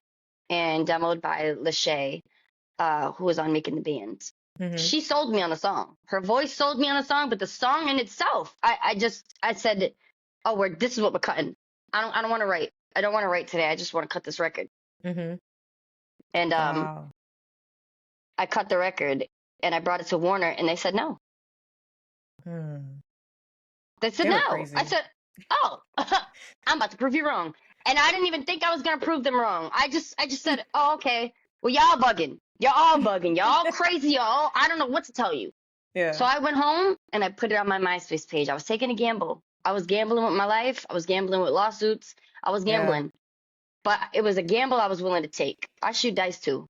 and demoed by Lachey, who was on Making the Band. She sold me on the song. Her voice sold me on the song, but the song in itself, I said, oh, this is what we're cutting. I don't want to write. I don't want to write today. I just want to cut this record. Mm-hmm. And Wow. I cut the record and I brought it to Warner, and they said no. Hmm. They said They were no. I crazy. said, oh, I'm about to prove you wrong. And I didn't even think I was gonna prove them wrong. I just said, oh, okay. Well, y'all bugging. Y'all all bugging. Y'all crazy. Y'all. I don't know what to tell you. So Yeah. I went home and I put it on my MySpace page. I was taking a gamble. I was gambling with my life. I was gambling with lawsuits. I was Yeah. gambling. But it was a gamble I was willing to take. I shoot dice too.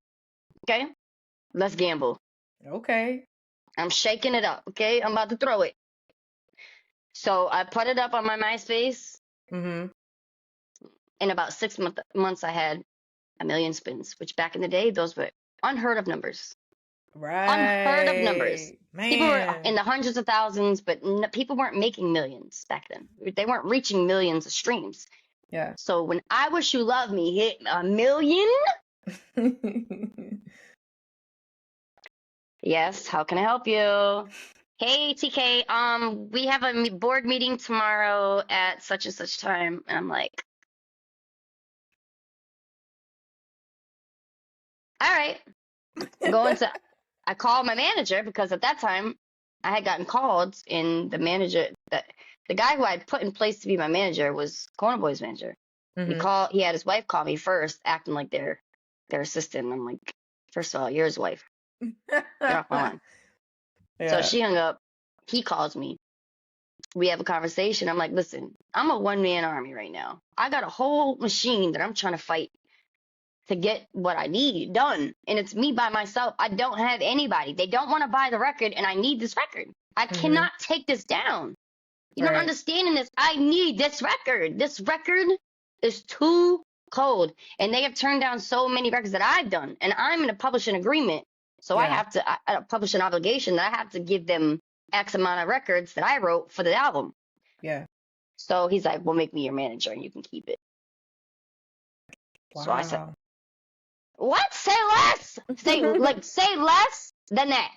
Okay? Let's gamble. Okay. I'm shaking it up. Okay? I'm about to throw it. So I put it up on my MySpace. Mm-hmm. In about 6 months, I had 1 million spins, which back in the day, those were unheard of numbers. Unheard of numbers. Right. People were in Man. the hundreds of thousands, but people weren't making millions back then. They weren't reaching millions of streams. Yeah. So when I Wish You Love Me hit 1 million, yes, how can I help you? Hey TK, we have a board meeting tomorrow at such and such time. And I'm like, all right, going to, I called my manager because at that time I had gotten called, and the guy who I had put in place to be my manager was Corner Boy's manager. Mm-hmm. He had his wife call me first, acting like their assistant. I'm like, first of all, you're his wife. Get off my line. So Yeah. she hung up. He calls me. We have a conversation. I'm like, listen, I'm a one-man army right now. I got a whole machine that I'm trying to fight to get what I need done. And it's me by myself. I don't have anybody. They don't want to buy the record, and I need this record. I Mm-hmm. cannot take this down. You don't Right. understand in this. I need this record. This record is too cold. And they have turned down so many records that I've done. And I'm in a publishing agreement. So I Yeah. have to publish an obligation that I have to give them X amount of records that I wrote for the album. Yeah. So he's like, well, make me your manager and you can keep it. So I said, Wow. what? Say less. Say less than that.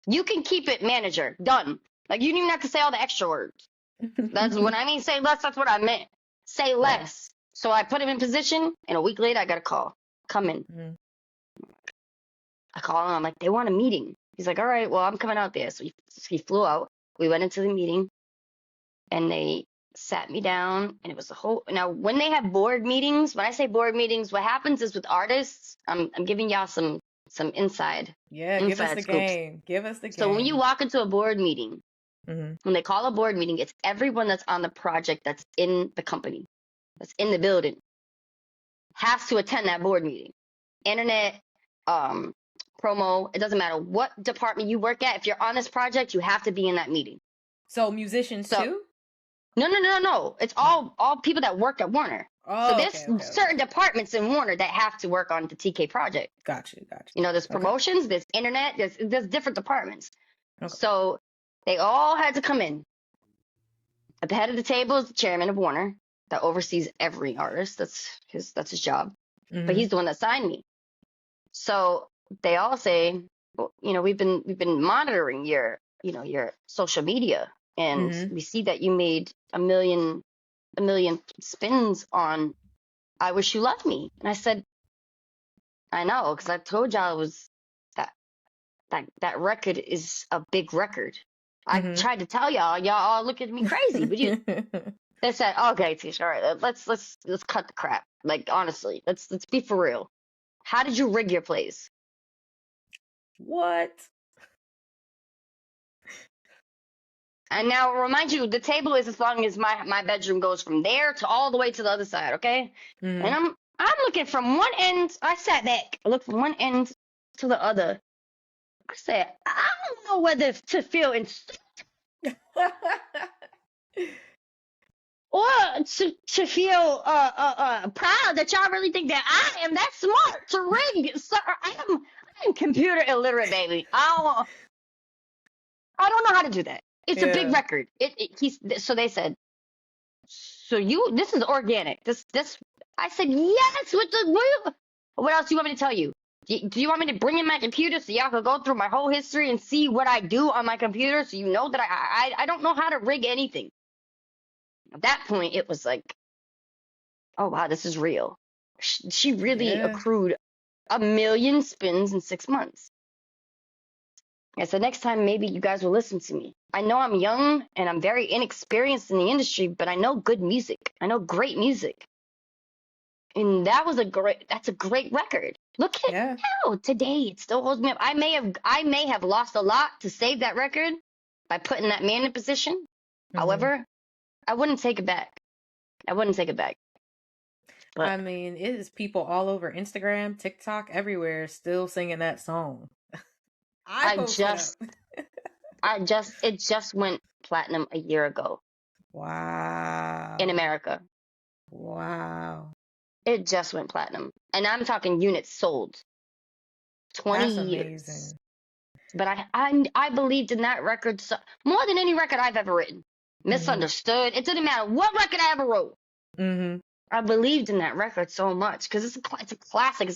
You can keep it, manager. Done. Like, you don't even have to say all the extra words. That's what I mean. Say less. That's what I meant. Say Right. less. So I put him in position, and a week later, I got a call. Come in. Mm-hmm. I call him. I'm like, they want a meeting. He's like, all right, well, I'm coming out there. So he flew out. We went into the meeting, and they sat me down, and it was a whole. Now, when they have board meetings, when I say board meetings, what happens is with artists, I'm giving y'all some inside Yeah. Give us inside the scoops. game. Give us the So when you game. walk into a board meeting, Mm-hmm. when they call a board meeting, it's everyone that's on the project that's in the company, that's in the building, has to attend that board meeting. Internet, promo, it doesn't matter what department you work at. If you're on this project, you have to be in that meeting. So musicians So too? no. It's No. all people that work at Warner. So Oh, there's okay, okay, certain okay. departments in Warner that have to work on the TK project. Got you, got You know, there's you. Okay. promotions, there's internet, there's different departments. Okay. So they all had to come in. At the head of the table is the chairman of Warner that oversees every artist. That's his job. But Mm-hmm. he's the one that signed me. So they all say, well, we've been monitoring your social media, and Mm-hmm. we see that you made a million spins on I Wish You Loved Me. And I said, I know, because I told y'all it was that record is a big record. I Mm-hmm. tried to tell y'all all look at me crazy, but they said, okay, Tisha, all right, let's cut the crap. Like, honestly, let's be for real. How did you rig your plays? What? And now remind you, the table is as long as my bedroom goes from there to all the way to the other side, okay? Mm-hmm. And I'm looking from one end. I sat back. I looked from one end to the other. I said, I don't know whether to feel or to feel proud that y'all really think that I am that smart to rig. Sir, I'm computer illiterate, baby. I don't know how to do that. It's a big Yeah. record. So they said, so this is organic. This I said yes with the what else do you want me to tell you? Do you want me to bring in my computer so y'all can go through my whole history and see what I do on my computer so you know that I don't know how to rig anything. At that point, it was like, oh wow, this is real. She really Yeah. accrued 1 million spins in 6 months. I said, next time, maybe you guys will listen to me. I know I'm young and I'm very inexperienced in the industry, but I know good music. I know great music. And that's a great record. Look at it Yeah. now. Today, it still holds me up. I may have lost a lot to save that record by putting that man in position. Hmm. However, I wouldn't take it back. I wouldn't take it back. But I mean, it is people all over Instagram, TikTok, everywhere still singing that song. I I posted up. just, it just went platinum a year ago in Wow. America. Wow. It just went platinum. And I'm talking units sold. 20 That's years. amazing. But I believed in that record more than any record I've ever written. Hmm. Misunderstood. It didn't matter what record I ever wrote. Hmm. I believed in that record so much because it's a classic.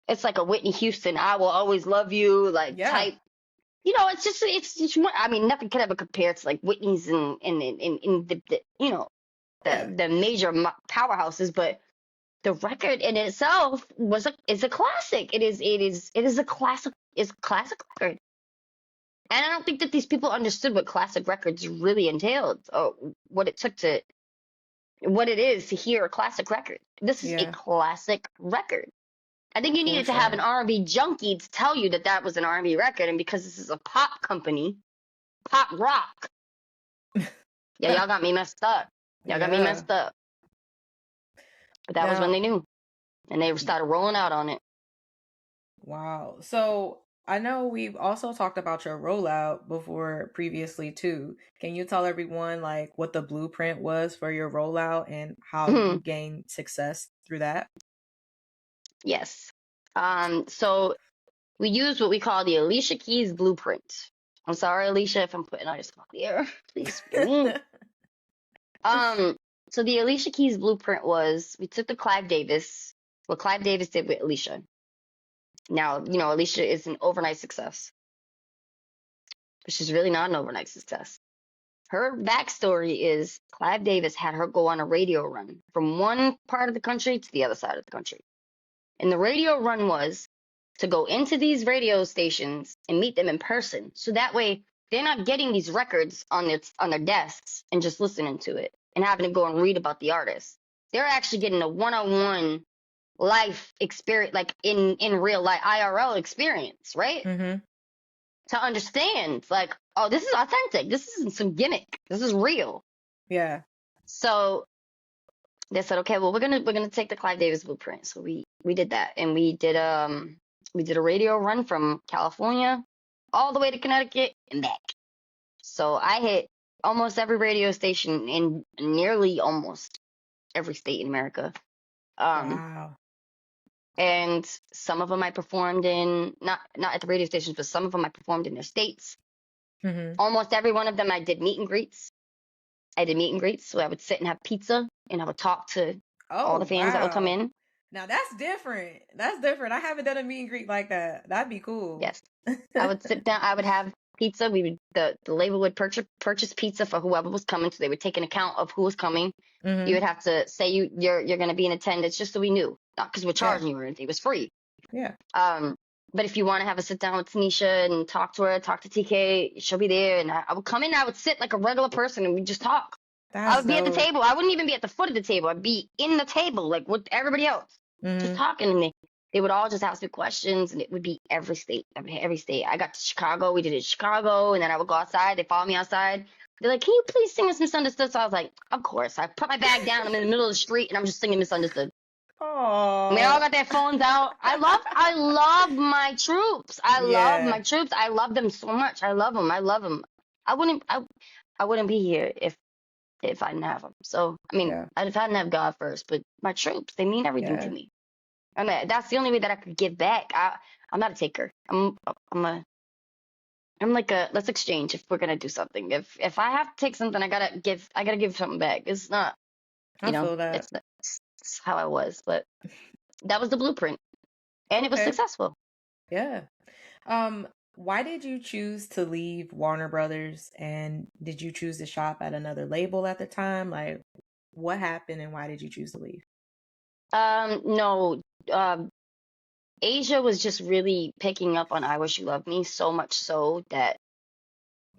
It's like a Whitney Houston, "I will always love you" like Yeah. type. It's just I mean, nothing could ever compare to like Whitney's in the Yeah. the major powerhouses, but the record in itself is a classic. It is a classic. It's a classic record. And I don't think that these people understood what classic records really entailed, or what it took to, what it is to hear a classic record. This is a Yeah. classic record. I think you For needed to have an sure. R&B junkie to tell you that that was an R&B record, and because this is a pop company, pop rock, yeah, y'all got me messed up. Y'all got me Yeah. messed up. But that was when Now, they knew, and they y- started rolling out on it. wow. So I know we've also talked about your rollout before previously too. Can you tell everyone like what the blueprint was for your rollout and how you gained success through that? Yes. So we use what we call the Alicia Keys blueprint. I'm sorry, Alicia, if I'm putting all your stuff out there. Please forgive me. Um, so the Alicia Keys blueprint was we took the Clive Davis, what Clive Davis did with Alicia. Now, Alicia is an overnight success, but she's really not an overnight success. Her backstory is Clive Davis had her go on a radio run from one part of the country to the other side of the country. And the radio run was to go into these radio stations and meet them in person. So that way they're not getting these records on their desks and just listening to it and having to go and read about the artist. They're actually getting a one-on-one life experience, like in real life IRL experience, right? Mm-hmm. To understand, like, oh, this is authentic. This isn't some gimmick. This is real. Yeah. So they said, okay, well, we're gonna take the Clive Davis blueprint. So we did that, and we did a radio run from California all the way to Connecticut and back. So I hit almost every radio station in nearly almost every state in America. Um, Wow. and some of them I performed in, not at the radio stations, but some of them I performed in their states. Mm-hmm. Almost every one of them I did meet and greets. I did meet and greets, so I would sit and have pizza, and I would talk to all Oh, the fans that would come wow. in. Now that's different. That's different. I haven't done a meet and greet like that. That'd be cool. Yes. I would sit down, I would have pizza. The label would purchase pizza for whoever was coming, so they would take an account of who was coming. You Mm-hmm. would have to say you're going to be in attendance just so we knew, not because we're Yeah. charging you or anything. It was free. Yeah. Um, but if you want to have a sit down with Tanisha and talk to her, talk to TK, she'll be there. And I would come in, I would sit like a regular person and we'd just talk. I That's would be at the dope. table. I wouldn't even be at the foot of the table. I'd be in the table, like with everybody else, just Mm-hmm. talking. And they would all just ask me questions, and it would be every state. I mean, every state. I got to Chicago. We did it in Chicago, and then I would go outside. They follow me outside. They're like, "Can you please sing us Misunderstood?" So I was like, "Of course." I put my bag down. I'm in the middle of the street, and I'm just singing Misunderstood. And they all Oh, got their phones out. I love my troops. I love my yeah. troops. I love them so much. I love them. I love them. I wouldn't be here if I didn't have them. So, I mean, Yeah. if I didn't have God first, but my troops, they mean everything to Yeah. me. I mean, that's the only way that I could give back. I'm not a taker. I'm like a let's exchange if we're gonna do something. If I have to take something, I gotta give something back. It's not, I feel that. it's how I was, but that was the blueprint, and it was Okay. successful. Yeah. Um, why did you choose to leave Warner Brothers and did you choose to shop at another label at the time? Like what happened and why did you choose to leave? No. Asia was just really picking up on I Wish You Loved Me, so much so that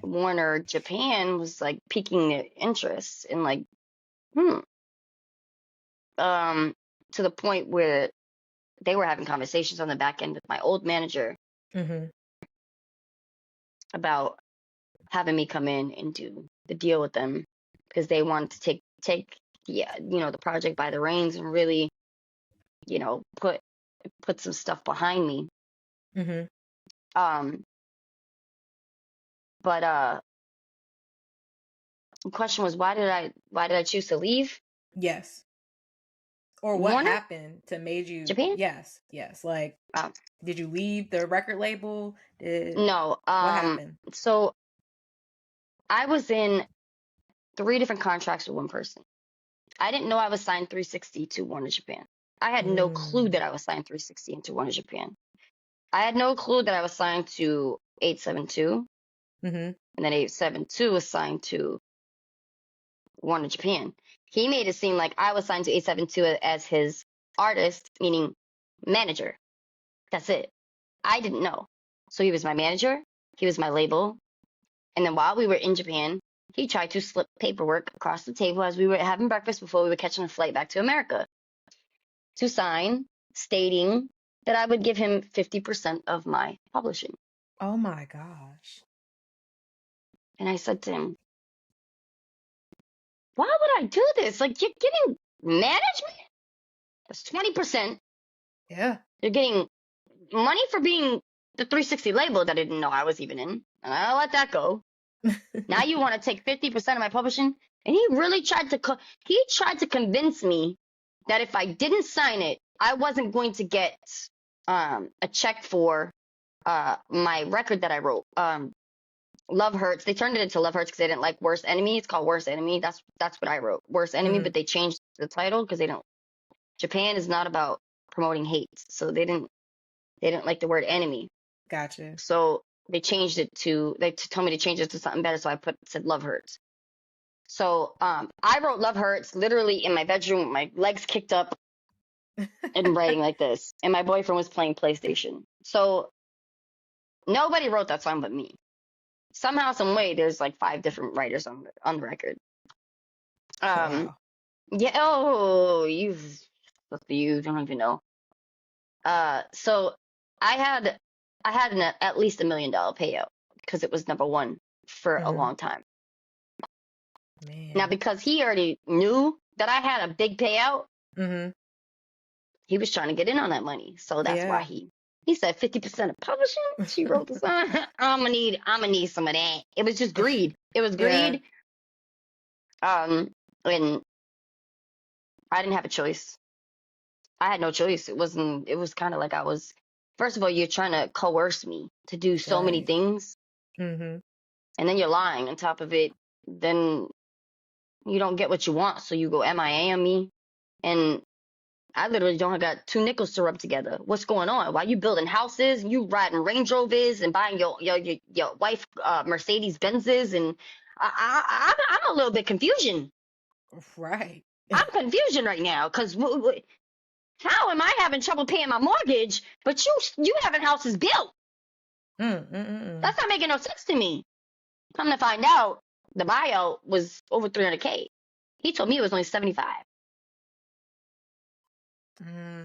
Warner Japan was like piquing their interest and like, hmm. To the point where they were having conversations on the back end with my old manager Mm-hmm. about having me come in and do the deal with them because they wanted to take the project by the reins and really, put some stuff behind me. Mm-hmm. Um, but the question was, why did I choose to leave Yes. Or what Warner happened to made you? Japan? Yes. Like, Uh, did you leave the record label? no. What happened? So I was in 3 different contracts with one person. I didn't know I was signed 360 to Warner Japan. I had no clue Mm. that I was signed 360 into Warner Japan. I had no clue that I was signed to 872, Mm-hmm. and then 872 was signed to Warner Japan. He made it seem like I was signed to 872 as his artist, meaning manager. That's it. I didn't know. So he was my manager, he was my label, and then while we were in Japan, he tried to slip paperwork across the table as we were having breakfast before we were catching a flight back to America to sign, stating that I would give him 50% of my publishing. Oh my gosh. And I said to him, why would I do this? Like, you're getting management? That's 20%. Yeah. You're getting money for being the 360 label that I didn't know I was even in. And I let that go. Now you want to take 50% of my publishing? And he really tried to convince me that if I didn't sign it, I wasn't going to get a check for my record that I wrote. Love Hurts. They turned it into Love Hurts because they didn't like Worst Enemy. It's called Worst Enemy. That's what I wrote. Worst Enemy, Mm. but they changed the title because they don't. Japan is not about promoting hate, so they didn't like the word enemy. Gotcha. So they changed it to. They told me to change it to something better, so I said Love Hurts. So I wrote Love Hurts literally in my bedroom with my legs kicked up and writing like this, and my boyfriend was playing PlayStation. So nobody wrote that song but me. Somehow, some way, there's like 5 different writers on the record. Um, Wow. yeah. Oh, you don't even know. So I had at least $1 million payout because it was number one for a Mm-hmm. long time. Now, Man. because he already knew that I had a big payout, Mm-hmm. he was trying to get in on that money. So that's why Yeah. he said 50% of publishing. She wrote the song. I'm gonna need some of that. It was just greed. It was Yeah. greed. And I didn't have a choice. I had no choice. It was kind of like first of all, you're trying to coerce me to do so many Right. things, Mm-hmm. and then you're lying on top of it. Then you don't get what you want, so you go MIA on me. And I literally don't got 2 nickels to rub together. What's going on? Why you building houses? You riding Range Rovers and buying your wife Mercedes Benzes? And I'm a little bit confusion. Right. I'm confusion right now because how am I having trouble paying my mortgage, but you having houses built? Mm-mm-mm. That's not making no sense to me. Come to find out, the buyout was over 300K. He told me it was only 75. Mm.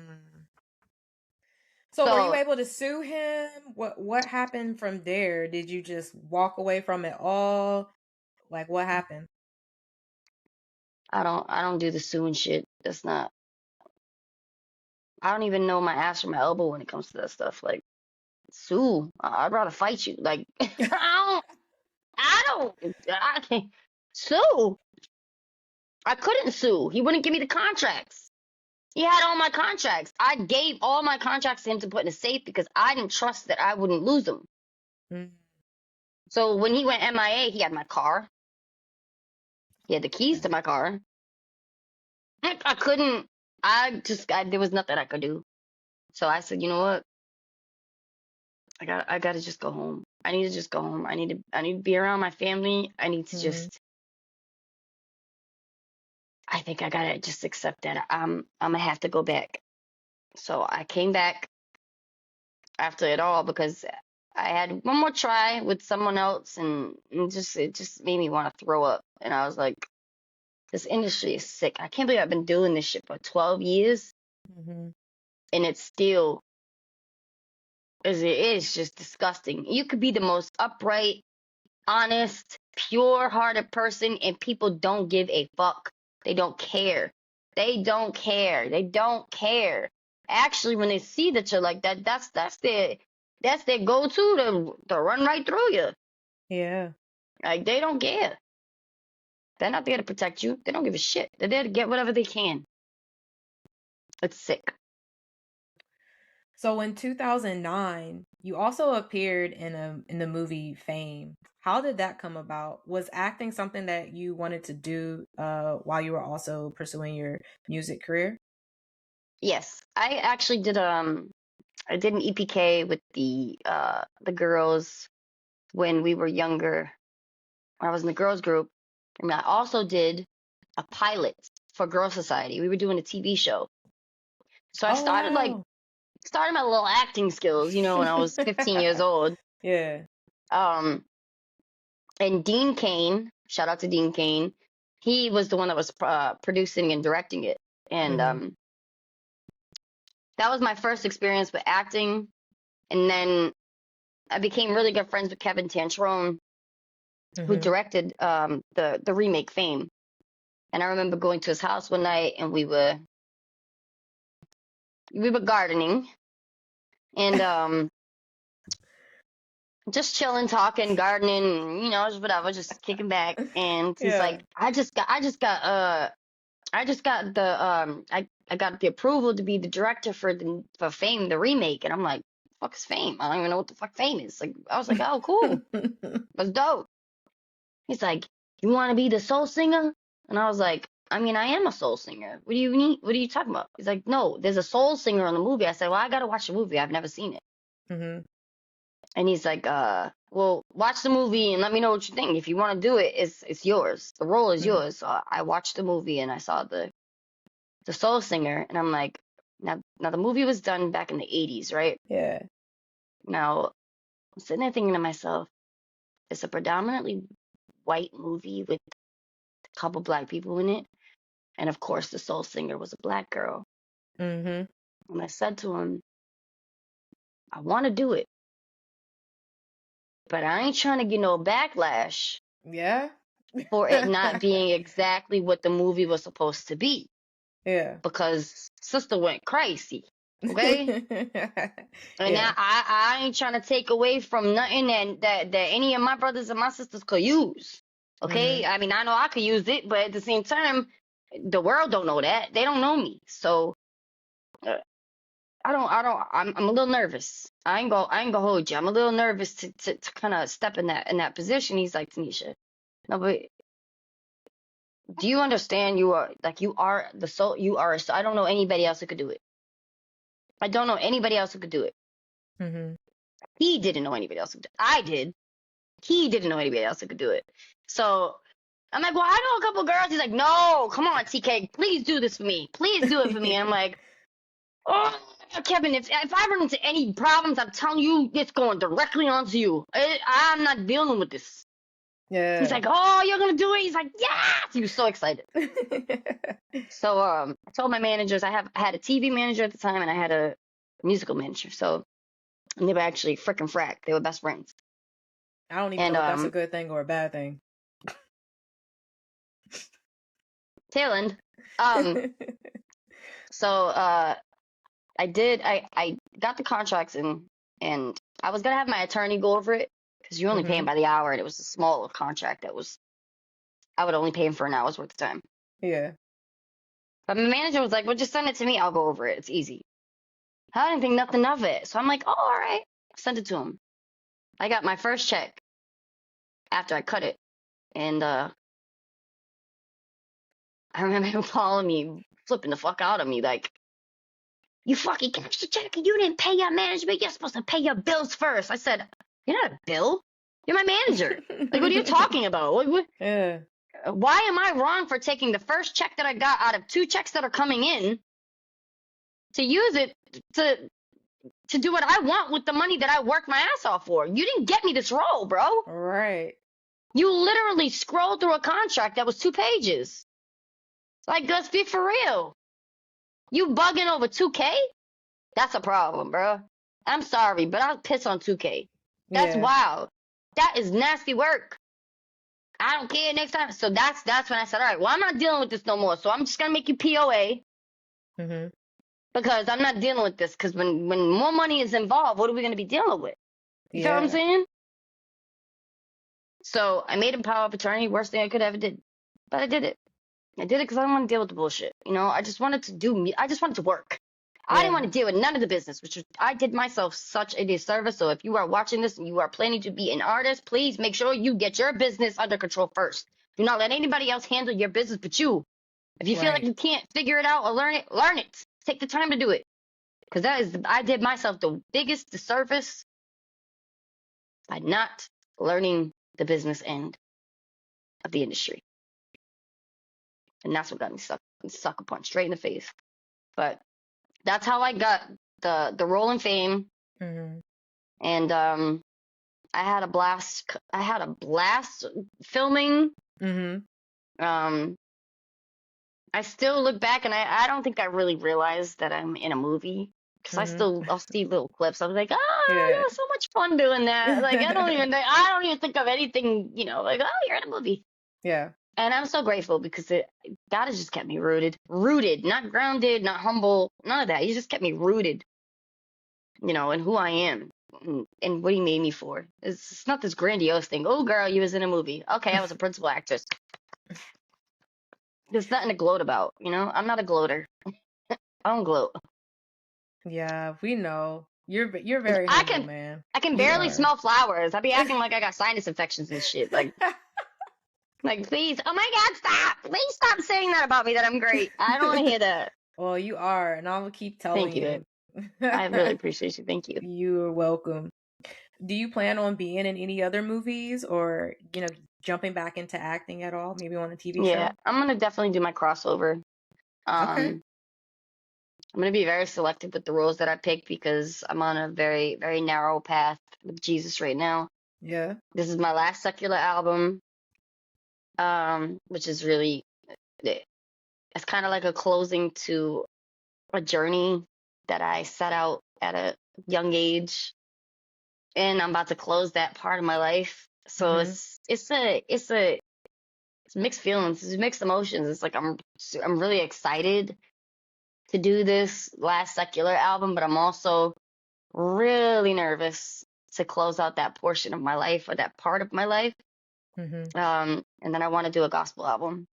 So were you So able to sue him? What happened from there? Did you just walk away from it all? Like what happened? I don't do the suing shit. That's not. I don't even know my ass from my elbow when it comes to that stuff. Like sue. I'd rather fight you. Like I can't sue. I couldn't sue. He wouldn't give me the contracts. He had all my contracts. I gave all my contracts to him to put in a safe because I didn't trust that I wouldn't lose them. Mm. So when he went MIA, he had my car. He had the keys to my car. I couldn't. There was nothing I could do. So I said, you know what? I gotta just go home. I need to just go home. I need to be around my family. I need to Mm-hmm. just I think I gotta just accept that I'm gonna have to go back. So I came back after it all because I had one more try with someone else, and it just made me want to throw up. And I was like, this industry is sick. I can't believe I've been doing this shit for 12 years, Mm-hmm. and it's still as it is just disgusting. You could be the most upright, honest, pure-hearted person, and people don't give a fuck. They don't care. They don't care. They don't care. Actually, when they see that you're like that, that's their go-to to run right through you. Yeah. Like they don't care. They're not there to protect you. They don't give a shit. They're there to get whatever they can. It's sick. So in 2009, you also appeared in the movie Fame. How did that come about? Was acting something that you wanted to do while you were also pursuing your music career? Yes, I actually did I did an EPK with the girls when we were younger. I was in the girls group, and I also did a pilot for Girl Society. We were doing a TV show. So I Oh wow. started my little acting skills, when I was 15 years old. Yeah. Um, and Dean Kane, shout out to Dean Kane, he was the one that was producing and directing it. And Mm-hmm. that was my first experience with acting. And then I became really good friends with Kevin Tantrone, who Mm-hmm. directed the remake Fame. And I remember going to his house one night, and we were gardening and just chilling, talking, gardening, just whatever, just kicking back. And he's Yeah. like, I got the approval to be the director for Fame, the remake. And I'm like, fuck's Fame? I don't even know what the fuck Fame is. Like, I was like, oh, cool, that's dope. He's like, you want to be the soul singer? And I was like, I mean, I am a soul singer. What do you need? What are you talking about? He's like, no, there's a soul singer in the movie. I said, well, I gotta watch the movie. I've never seen it. Mm-hmm. And he's like, well, watch the movie and let me know what you think. If you want to do it, it's yours. The role is Mm-hmm. yours. So I watched the movie and I saw the soul singer, and I'm like, now the movie was done back in the 80s, right? Yeah. Now I'm sitting there thinking to myself, it's a predominantly white movie with a couple black people in it. And of course, the soul singer was a black girl. Mm-hmm. And I said to him, I want to do it, but I ain't trying to get no backlash Yeah. for it not being exactly what the movie was supposed to be. Yeah. Because sister went crazy, okay? And now Yeah. I ain't trying to take away from nothing that any of my brothers and my sisters could use, Mm-hmm. okay? I mean, I know I could use it, but at the same time, the world don't know that. They don't know me. So uh, I'm a little nervous. I ain't gonna hold you. I'm a little nervous to kind of step in that position. He's like, Tanisha, no, but do you understand you are the soul, you are, so I don't know anybody else who could do it. I don't know anybody else who could do it. Mm-hmm. He didn't know anybody else who could do it. I did. He didn't know anybody else who could do it. So I'm like, well, I know a couple girls. He's like, no, come on, TK, please do this for me. Please do it for me. And I'm like, oh, Kevin, if I run into any problems, I'm telling you, it's going directly onto you. I'm not dealing with this. He's Yeah. like, oh, you're going to do it? He's like, yes! He was so excited. So I told my managers, I had a TV manager at the time, and I had a musical manager. So, and they were actually frickin' frack. They were best friends. I don't even And know if that's a good thing or a bad thing. tail end. So I got the contracts in, and I was gonna have my attorney go over it because you're only paying Mm-hmm. by the hour, and it was a small contract I would only pay him for an hour's worth of time. Yeah. But my manager was like, well, just send it to me. I'll go over it. It's easy. I didn't think nothing of it. So I'm like, oh, all right. Send it to him. I got my first check after I cut it. And I remember him calling me, flipping the fuck out of me, like, you fucking cashed the check and you didn't pay your management. You're supposed to pay your bills first. I said, you're not a bill. You're my manager. Like, what are you talking about? What? Yeah. Why am I wrong for taking the first check that I got out of 2 checks that are coming in to use it to do what I want with the money that I worked my ass off for? You didn't get me this role, bro. Right. You literally scrolled through a contract that was 2 pages. Like, let's be for real. You bugging over 2K? That's a problem, bro. I'm sorry, but I'll piss on 2K. That's wild. That is nasty work. I don't care next time. So that's when I said, all right, well, I'm not dealing with this no more. So I'm just going to make you POA because I'm not dealing with this. Because when more money is involved, what are we going to be dealing with? You feel what I'm saying? So I made him power of attorney. Worst thing I could ever did. But I did it. I did it because I don't want to deal with the bullshit. You know, I just wanted to do me. I just wanted to work. I didn't want to deal with none of the business, which I did myself such a disservice. So if you are watching this and you are planning to be an artist, please make sure you get your business under control first. Do not let anybody else handle your business but you. If you feel like you can't figure it out or learn it, learn it. Take the time to do it. Because I did myself the biggest disservice by not learning the business end of the industry. And that's what got me sucker punched straight in the face. But that's how I got the role in Fame. And I had a blast. I had a blast filming. I still look back and I don't think I really realized that I'm in a movie because I'll see little clips. I was like, I had so much fun doing that. Like I don't even think of anything, you know, like, oh, you're in a movie. Yeah. And I'm so grateful because God has just kept me rooted, not grounded, not humble, none of that. He just kept me rooted, you know, in who I am and what he made me for. It's not this grandiose thing. Oh, girl, you was in a movie. Okay, I was a principal actress. There's nothing to gloat about, you know? I'm not a gloater. I don't gloat. Yeah, we know. You're very humble, man. I can barely smell flowers. I be acting like I got sinus infections and shit. Like, like, please, oh my God, stop. Please stop saying that about me, that I'm great. I don't want to hear that. Well, you are, and I will keep telling you. I really appreciate you. Thank you. You're welcome. Do you plan on being in any other movies or, you know, jumping back into acting at all? Maybe on a TV show? Yeah, I'm going to definitely do my crossover. Okay. I'm going to be very selective with the roles that I pick because I'm on a very, very narrow path with Jesus right now. Yeah. This is my last secular album, which is really, it's kind of like a closing to a journey that I set out at a young age. And I'm about to close that part of my life. So it's mixed feelings, it's mixed emotions. It's like I'm really excited to do this last secular album, but I'm also really nervous to close out that portion of my life or that part of my life. And then I want to do a gospel album.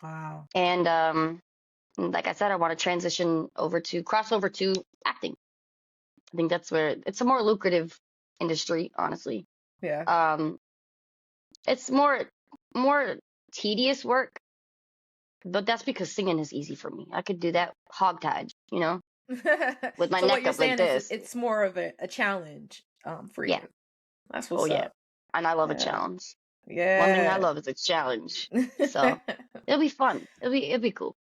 Wow. And like I said, I want to cross over to acting. I think that's where it's a more lucrative industry, honestly. Yeah. It's more tedious work, but that's because singing is easy for me. I could do that hogtied, you know, with my neck up like this. It's more of a challenge for you. That's what's up. And I love a challenge. Yeah. One thing I love is a challenge. So it'll be fun. It'll be cool.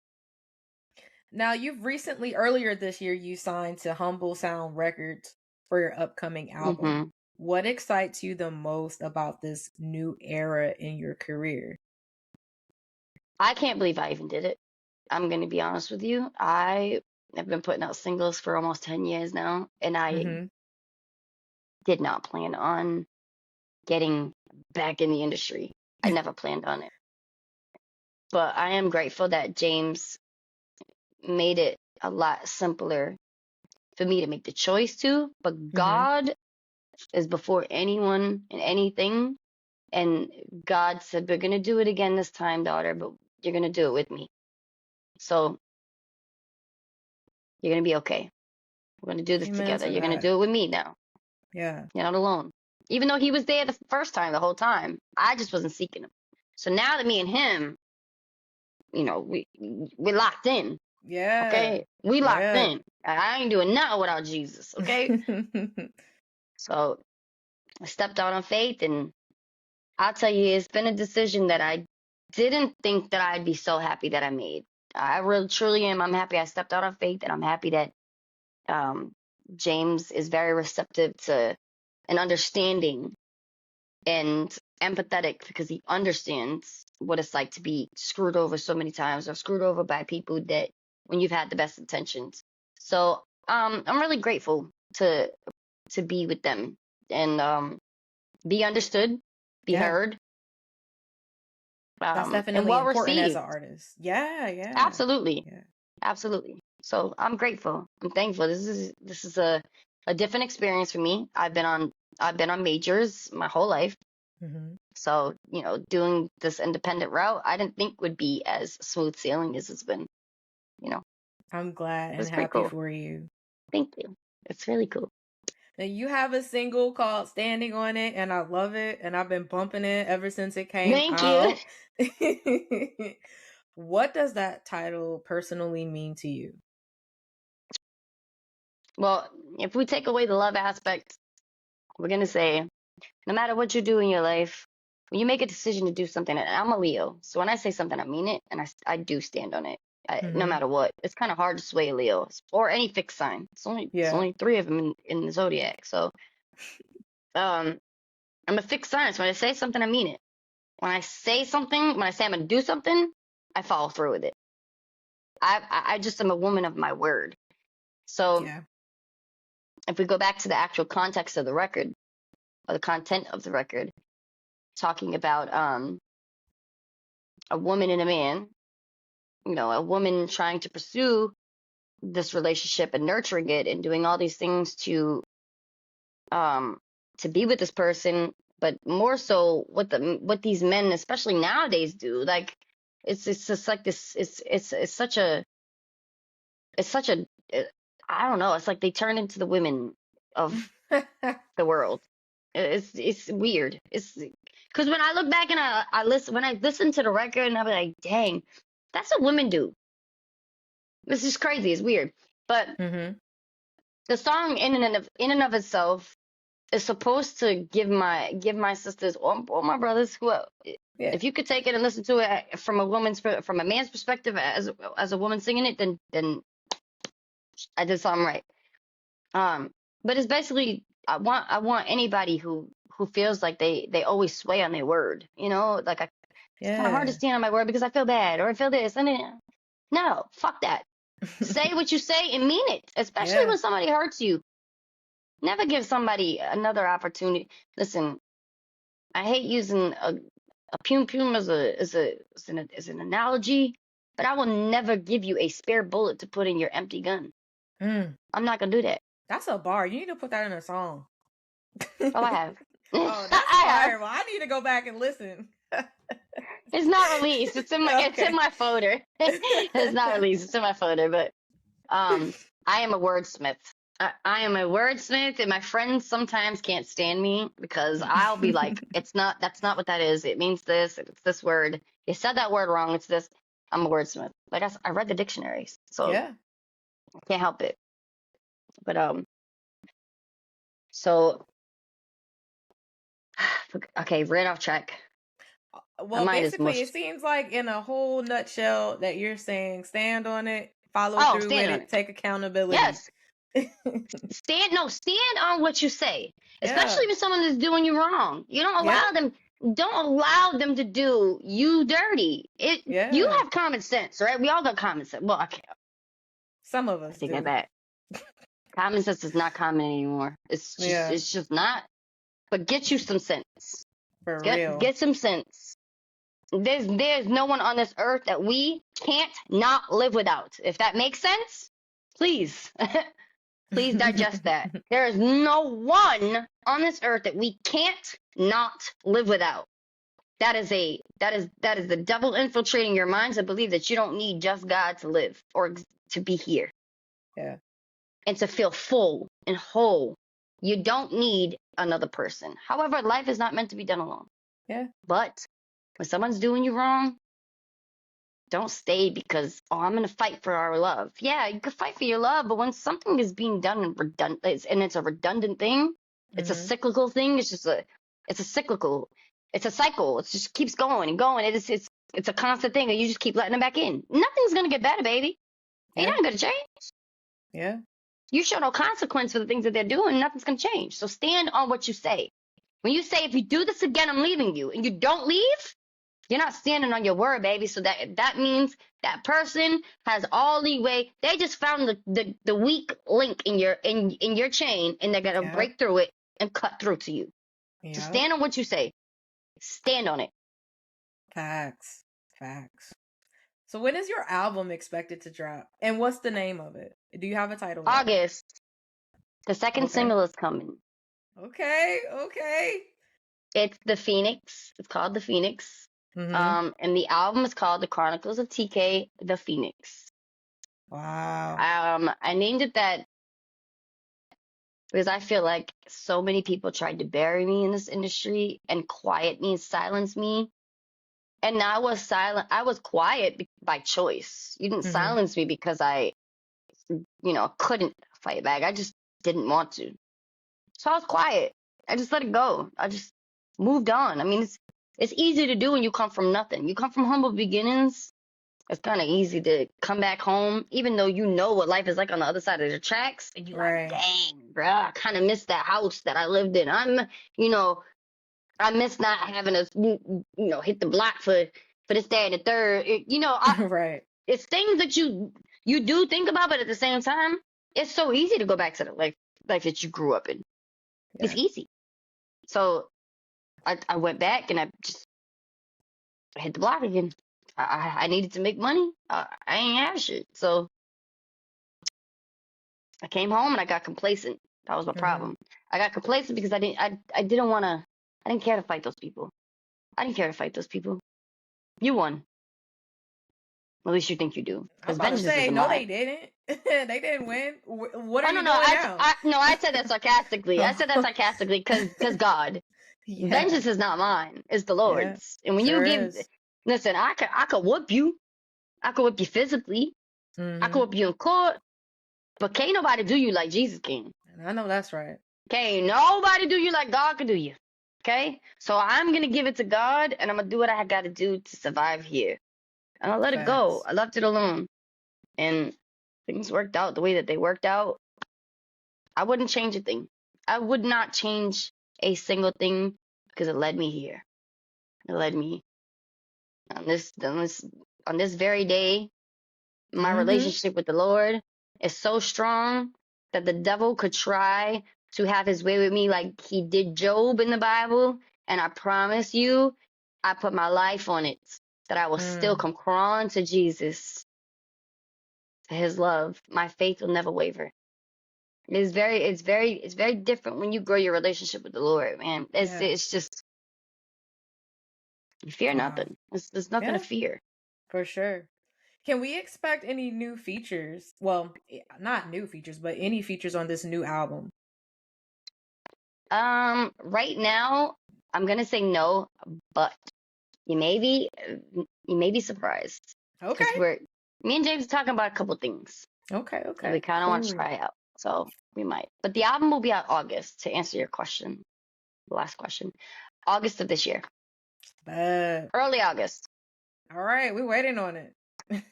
Now, earlier this year, you signed to Humble Sound Records for your upcoming album. What excites you the most about this new era in your career? I can't believe I even did it. I'm going to be honest with you. I have been putting out singles for almost 10 years now, and I did not plan on getting back in the industry. I never planned on it. But I am grateful that James made it a lot simpler for me to make the choice to. But God is before anyone and anything. And God said, we're going to do it again this time, daughter, but you're going to do it with me. So you're going to be okay. We're going to do this together. You're going to do it with me now. Yeah. You're not alone. Even though he was there the first time, the whole time, I just wasn't seeking him. So now that me and him, you know, we're locked in. Yeah. Okay. We locked in. I ain't doing nothing without Jesus. Okay. So I stepped out on faith, and I'll tell you, it's been a decision that I didn't think that I'd be so happy that I made. I really truly am. I'm happy I stepped out on faith, and I'm happy that James is very receptive to and understanding and empathetic, because he understands what it's like to be screwed over so many times, or screwed over by people that when you've had the best intentions. So I'm really grateful to be with them, and be understood, be Yeah. heard, That's and definitely well important as an received. artist. Yeah, yeah. Absolutely. Yeah. Absolutely. So I'm grateful. I'm thankful. This is a different experience for me. I've been on majors my whole life. Hmm. So, doing this independent route, I didn't think would be as smooth sailing as it's been. You know, I'm glad and it's pretty happy cool. for you. Thank you. It's really cool. Now, you have a single called Standing on It, and I love it, and I've been bumping it ever since it came Thank you. out. What does that title personally mean to you? Well, if we take away the love aspect, we're going to say no matter what you do in your life, when you make a decision to do something, and I'm a Leo, so when I say something, I mean it, and I do stand on it, no Hmm. matter what. It's kind of hard to sway Leo or any fixed sign. It's Yeah. only three of them in the zodiac. So I'm a fixed sign. So when I say something, I mean it. When I say something, when I say I'm gonna do something, I follow through with it. I just am a woman of my word. So Yeah. if we go back to the actual context of the record, or the content of the record, talking about a woman and a man, a woman trying to pursue this relationship and nurturing it and doing all these things um to be with this person, but more so what these men, especially nowadays, do. Like it's just like this. It's such a it's such a I don't know. It's like they turn into the women of the world. It's weird. It's because when I look back and I listen to the record, and I'm like, dang, that's what women do. This is crazy. It's weird. But Hmm. the song in and of itself is supposed to give my sisters, or my brothers, who, Yeah. if you could take it and listen to it from a man's perspective, as a woman singing it, then I did something right. Um, but it's basically, I want anybody who feels like they always sway on their word. Like, it's kind of hard to Yeah. stand on my word because I feel bad, or I feel this, and then no, fuck that. Say what you say and mean it, especially Yeah. when somebody hurts you. Never give somebody another opportunity. Listen, I hate using a pum pum as an analogy, but I will never give you a spare bullet to put in your empty gun. Mm. I'm not gonna do that. That's a bar. You need to put that in a song. Oh, I have. Oh, that's I have. fire. Well, I need to go back and listen. It's not released. It's in Okay. my folder. It's not released. It's in my folder, but I am a wordsmith. I am a wordsmith, and my friends sometimes can't stand me because I'll be like, that's not what that is. It means this. It's this word. You said that word wrong. It's this. I'm a wordsmith. Like I read the dictionaries, so Yeah. I can't help it. But so okay, right off track. My Well, mind is basically, it mushed. seems like in a whole nutshell that you're saying stand on it, follow Oh, through stand with on it, it. take accountability. Yes, stand on what you say, Yeah. especially if someone is doing you wrong. Yeah. Don't allow them to do you dirty. You Yeah. have common sense, right? We all got common sense. Well, Some of I us take that do. back. Common sense is not common anymore. Yeah. It's just not. But get you some sense. For real. Get some sense. There's no one on this earth that we can't not live without. If that makes sense, please. Please digest that. There is no one on this earth that we can't not live without. That is the devil infiltrating your minds to believe that you don't need just God to live, or to be here, Yeah. and to feel full and whole. You don't need another person. However, life is not meant to be done alone. Yeah. But when someone's doing you wrong, don't stay because, I'm going to fight for our love. Yeah, you can fight for your love, but when something is being done and it's a redundant thing, it's a Hmm. cyclical thing. It's a cycle. It just keeps going and going. It's a constant thing, and you just keep letting them back in. Nothing's gonna get better, baby. Ain't Yeah. nothing gonna change. Yeah. You show no consequence for the things that they're doing, nothing's gonna change. So stand on what you say. When you say, if you do this again, I'm leaving you, and you don't leave, you're not standing on your word, baby. So that means that person has all leeway. They just found the weak link in your chain, and they're gonna Yep. break through it and cut through to you. So Yep. stand on what you say. Stand on it. Facts. Facts. So when is your album expected to drop? And what's the name of it? Do you have a title yet? August. The second Okay. single is coming. Okay. Okay. It's The Phoenix. It's called The Phoenix. Mm-hmm. And the album is called The Chronicles of TK, The Phoenix. Wow. I named it that because I feel like so many people tried to bury me in this industry and quiet me and silence me. And I was silent. I was quiet by choice. You didn't Mm-hmm. silence me because I, couldn't fight back. I just didn't want to. So I was quiet. I just let it go. I just moved on. I mean, it's easy to do when you come from nothing. You come from humble beginnings. It's kind of easy to come back home, even though you know what life is like on the other side of the tracks. And you're Right. like, dang, bro, I kind of miss that house that I lived in. I miss not having to, hit the block for this, that, and the third. Right. It's things that you do think about, but at the same time, it's so easy to go back to the life that you grew up in. Yeah. It's easy. So I went back and I hit the block again. I needed to make money. I ain't have shit. So I came home and I got complacent. That was my Mm-hmm. problem. I got complacent because I didn't care to fight those people. I didn't care to fight those people. You won. At least you think you do. I'm Because about to vengeance say, isn't no, mine. they didn't. They didn't win. What are Oh no you no doing now? I said that sarcastically. I said that sarcastically because God. Yeah. Vengeance is not mine. It's the Yeah. Lord's. And when Sure you give, is. listen, I could whoop you. I could whip you physically. I Mm-hmm. could whip you in court. But can't nobody do you like Jesus can. I know that's right. Can't nobody do you like God can do you. Okay? So I'm going to give it to God, and I'm going to do what I got to do to survive here. And I'll let it go. Facts. I left it alone. And things worked out the way that they worked out. I wouldn't change a thing. I would not change a single thing because it led me here. It led me on this very day. My Mm-hmm. relationship with the Lord is so strong that the devil could try to have his way with me like he did Job in the Bible. And I promise you, I put my life on it that I will still come crawling to Jesus, to his love. My faith will never waver. It's very different when you grow your relationship with the Lord, man. It's just, you fear Wow. nothing. There's nothing to fear. For sure. Can we expect any new features? Well, not new features, but any features on this new album? Right now, I'm gonna say no, but you may be surprised. Okay. Because me and James are talking about a couple things. Okay. So we kind of want to try out. So we might. But the album will be out August, to answer your question, the last question. August of this year. Early August. All right, we're waiting on it.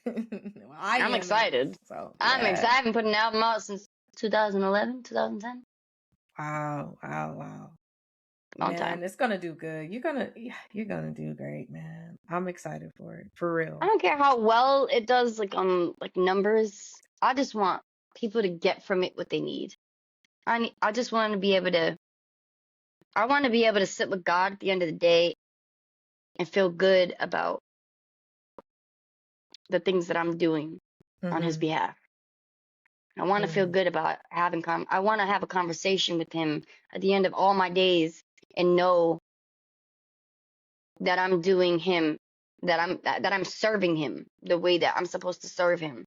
Well, I'm excited. So I'm excited. I've been putting an album out since 2011, 2010. Wow. Long Man, time. it's gonna do good. You're gonna do great, man. I'm excited for it. For real. I don't care how well it does, like on like numbers. I just want people to get from it what they need. I just want to be able to. I want to be able to sit with God at the end of the day and feel good about the things that I'm doing on His behalf. I want to feel good about having I want to have a conversation with Him at the end of all my days and know that I'm doing Him, that I'm serving Him the way that I'm supposed to serve Him.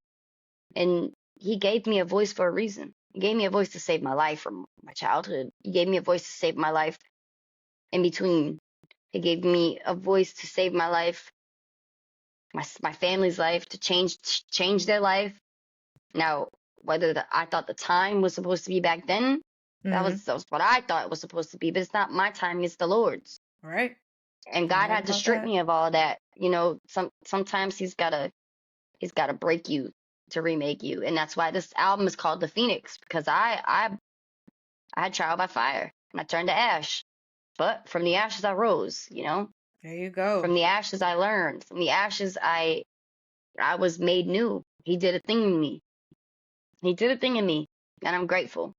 And He gave me a voice for a reason. He gave me a voice to save my life from my childhood. He gave me a voice to save my life in between. He gave me a voice to save my life, my family's life, to change their life. Now, whether I thought the time was supposed to be back then, that was what I thought it was supposed to be. But it's not my time; it's the Lord's. Right. And God had to strip me of all that You know, sometimes he's gotta break you to remake you, and that's why this album is called The Phoenix, because I had trial by fire and I turned to ash, but from the ashes I rose. You know, There you go. from the ashes I learned. From the ashes I was made new. He did a thing in me. He did a thing in me, and I'm grateful.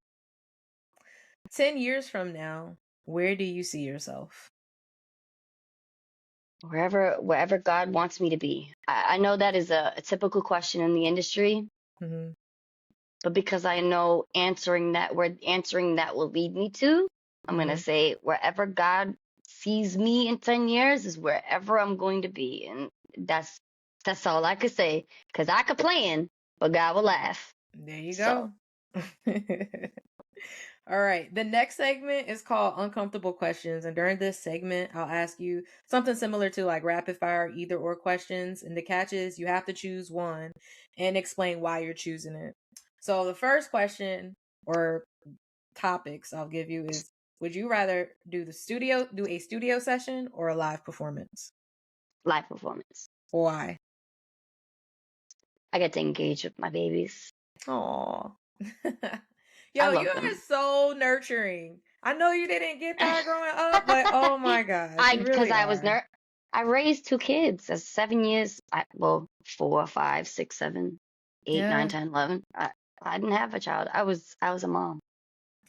10 years from now, where do you see yourself? Wherever God wants me to be. I know that is a typical question in the industry, Mm-hmm. but because I know where answering that will lead me to, I'm gonna Mm-hmm. say wherever God sees me in 10 years is wherever I'm going to be, and that's all I could say. Cause I could plan, but God will laugh. There you So go. All right. The next segment is called Uncomfortable Questions. And during this segment, I'll ask you something similar to like rapid fire either or questions. And the catch is you have to choose one and explain why you're choosing it. So the first question or topics I'll give you is, would you rather do a studio session or a live performance? live performance. Why? I get to engage with my babies. Aw. I Yo, you love are them. so nurturing. I know you didn't get that growing up, but oh my gosh, you Because really I was are. I raised two kids. That's 7 years. Well, 4, 5, 6, 7, 8, 9, Yeah, 10, 11. I didn't have a child. I was a mom.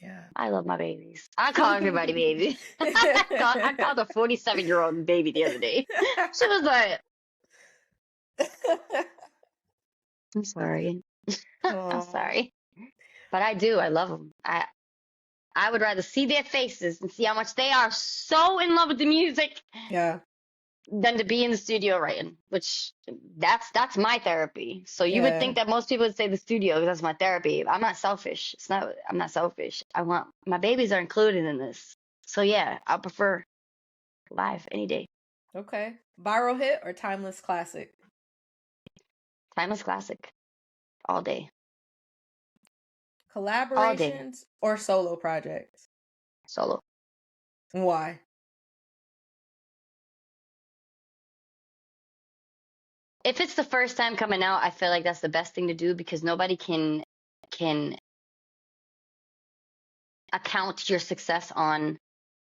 yeah. I love my babies. I call everybody baby. I called a 47-year-old baby the other day. She was like, "I'm sorry, I'm Oh, sorry," but I do. I love them. I would rather see their faces and see how much they are so in love with the music yeah, than to be in the studio writing, which that's my therapy. So you would yeah. think that most people would say the studio, that's my therapy. I'm not selfish. I'm not selfish. I want my babies are included in this. So yeah, I prefer live any day. Okay. Viral hit or timeless classic? Timeless classic all day. All day. Collaborations or solo projects? Solo. Why? If it's the first time coming out, I feel like that's the best thing to do because nobody can account your success on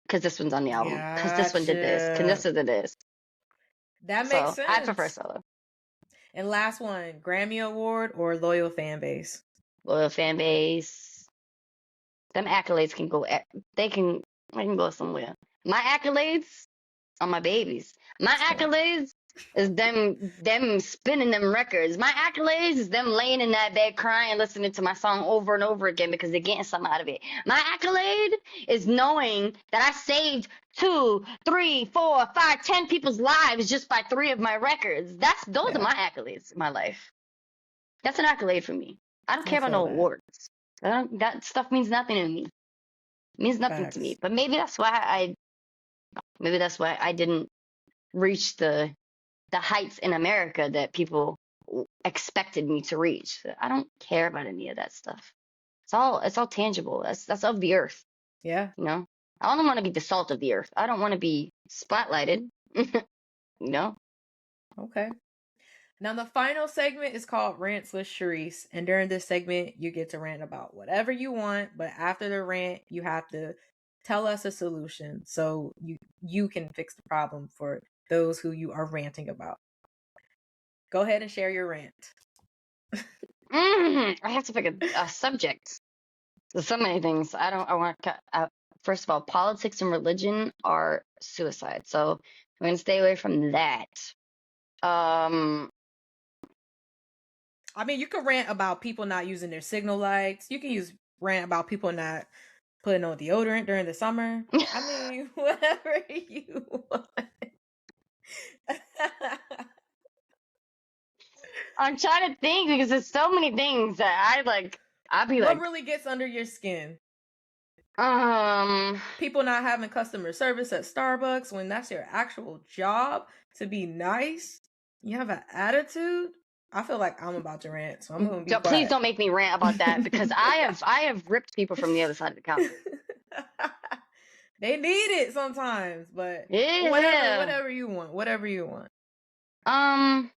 because this one's on the album, because this one did this, because Gotcha. this one did this. That makes So I prefer sense. solo. And last one, Grammy Award or loyal fan base? Loyal fan base. Them accolades can go. They can go somewhere. My accolades are my babies. My accolades is them spinning them records. My accolades is them laying in that bed crying, listening to my song over and over again because they're getting something out of it. My accolade is knowing that I saved 2, 3, 4, 5, 10 people's lives just by 3 of my records. Those are Yeah, my accolades in my life. That's an accolade for me. I don't I care about feel no that. awards. That stuff means nothing to me. It means nothing to me. Facts. But maybe that's why I didn't reach the heights in America that people expected me to reach. I don't care about any of that stuff. It's all tangible. That's of the earth, Yeah. you know. I don't want to be the salt of the earth. I don't want to be spotlighted, you know. Okay. Now, the final segment is called Rants with Sharryse. And during this segment, you get to rant about whatever you want. But after the rant, you have to tell us a solution so you can fix the problem for those who you are ranting about. Go ahead and share your rant. I have to pick a subject. There's so many things. I want to. First of all, politics and religion are suicide. So I'm gonna stay away from that. Um, I mean, you can rant about people not using their signal lights. You can use rant about people not putting on deodorant during the summer. I mean, whatever you want. I'm trying to think because there's so many things that I like. I'd be What like, really gets under your skin? um, People not having customer service at Starbucks when that's your actual job to be nice. You have an attitude. I feel like I'm about to rant, so I'm gonna be please quiet. don't make me rant about that because I have ripped people from the other side of the counter. They need it sometimes, but Yeah, whatever you want, whatever you want. Um,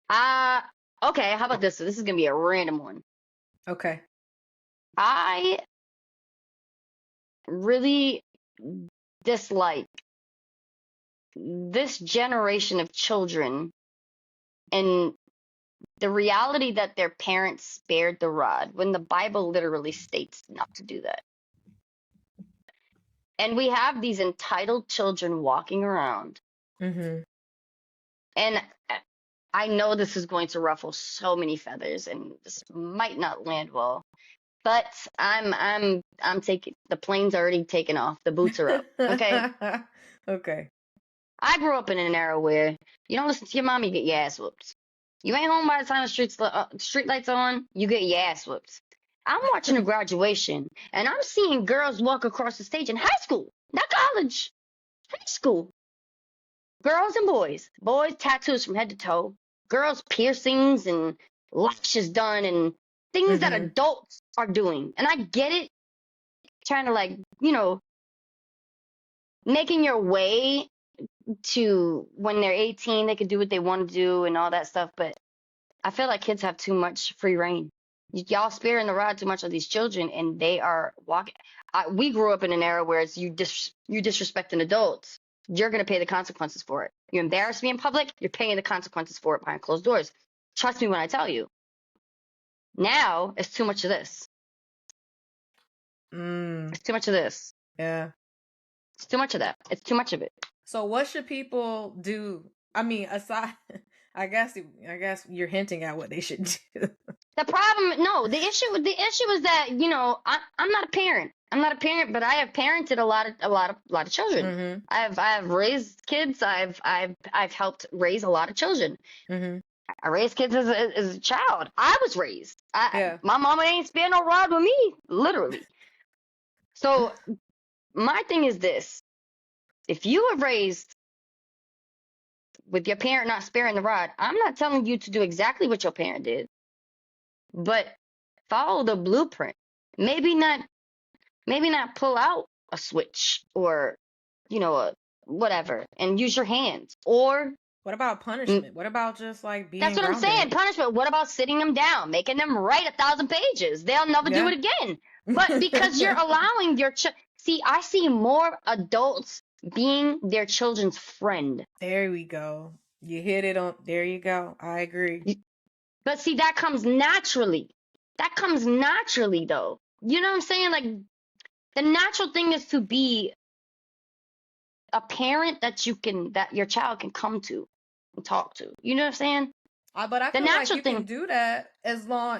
uh, okay, how about this? This is gonna be a random one. Okay. I really dislike this generation of children and the reality that their parents spared the rod when the Bible literally states not to do that. And we have these entitled children walking around. Mm-hmm. And I know this is going to ruffle so many feathers and this might not land well. But I'm taking the plane's already taken off. The boots are up. Okay. Okay. I grew up in an era where you don't listen to your mom, you get your ass whooped. You ain't home by the time the street lights on, you get your ass whooped. I'm watching a graduation and I'm seeing girls walk across the stage in high school, not college, high school. Girls and boys. Boys tattoos from head to toe. Girls piercings and lashes done and things that Mm-hmm. adults are doing. And I get it, trying to like, you know, making your way to when they're 18, they can do what they want to do and all that stuff. But I feel like kids have too much free reign. Y'all sparing the rod too much of these children, and they are walking. We grew up in an era where it's you disrespecting adults. You're gonna pay the consequences for it. You embarrass me in public, you're paying the consequences for it behind closed doors. Trust me when I tell you. Now it's too much of this. It's too much of this. Yeah. It's too much of that. It's too much of it. So what should people do? I mean, aside, I guess you're hinting at what they should do. The problem, no, the issue is that I'm not a parent. I'm not a parent, but I have parented a lot of children. Mm-hmm. I've raised kids. I've helped raise a lot of children. Mm-hmm. I raised kids as a child. I was raised. Yeah. My mama ain't sparing no rod with me, literally. So my thing is this: if you were raised with your parent not sparing the rod, I'm not telling you to do exactly what your parent did, but follow the blueprint. Maybe not pull out a switch or whatever and use your hands. Or What about punishment? What about just like being that's what grounded? I'm saying, punishment. What about sitting them down, making them write 1,000 pages? They'll never do it again. But because you're allowing your I see more adults being their children's friend. There we go. You hit it on. There you go. I agree. But see, that comes naturally. That comes naturally, though. You know what I'm saying? Like, the natural thing is to be a parent that your child can come to and talk to. You know what I'm saying? But I feel like you can do that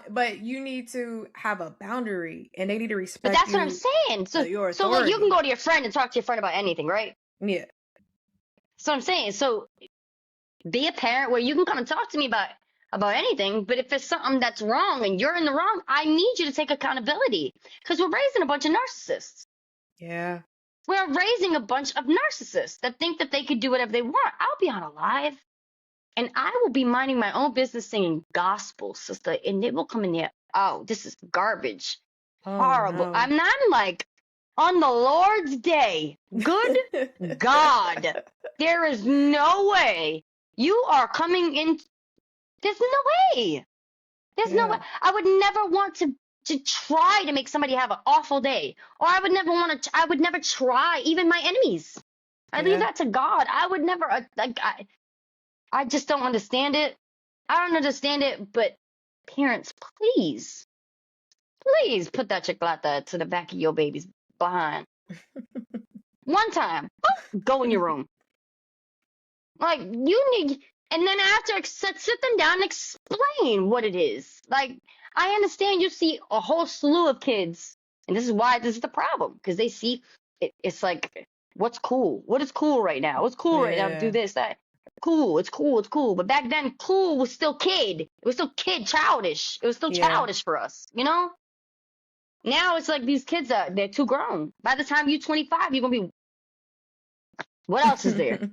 but you need to have a boundary, and they need to respect. But that's what I'm saying. So like you can go to your friend and talk to your friend about anything, right? Yeah. So I'm saying, so be a parent where you can come and talk to me about anything. But if it's something that's wrong and you're in the wrong, I need you to take accountability, because we're raising a bunch of narcissists. Yeah. We're raising a bunch of narcissists that think that they could do whatever they want. I'll be on a live and I will be minding my own business singing gospel, sister, and it will come in there. Oh, this is garbage. Horrible. No. I'm like, on the Lord's day, good God, there is no way you are coming in. There's no way. There's no way. I would never want to try to make somebody have an awful day. Or I would never try, even my enemies. I leave that to God. I would never, I just don't understand it. I don't understand it, but parents, please put that chocolate to the back of your baby's behind. One time, go in your room. Like, you need, and then after, sit them down and explain what it is. Like, I understand you see a whole slew of kids, and this is why this is the problem, because they see it's like, what's cool? What is cool right now? What's cool right now to do this, that? Cool, it's cool. But back then, cool was still kid. It was still childish. It was still childish for us, you know? Now it's like these kids they're too grown. By the time you're 25, you're going to be, what else is there?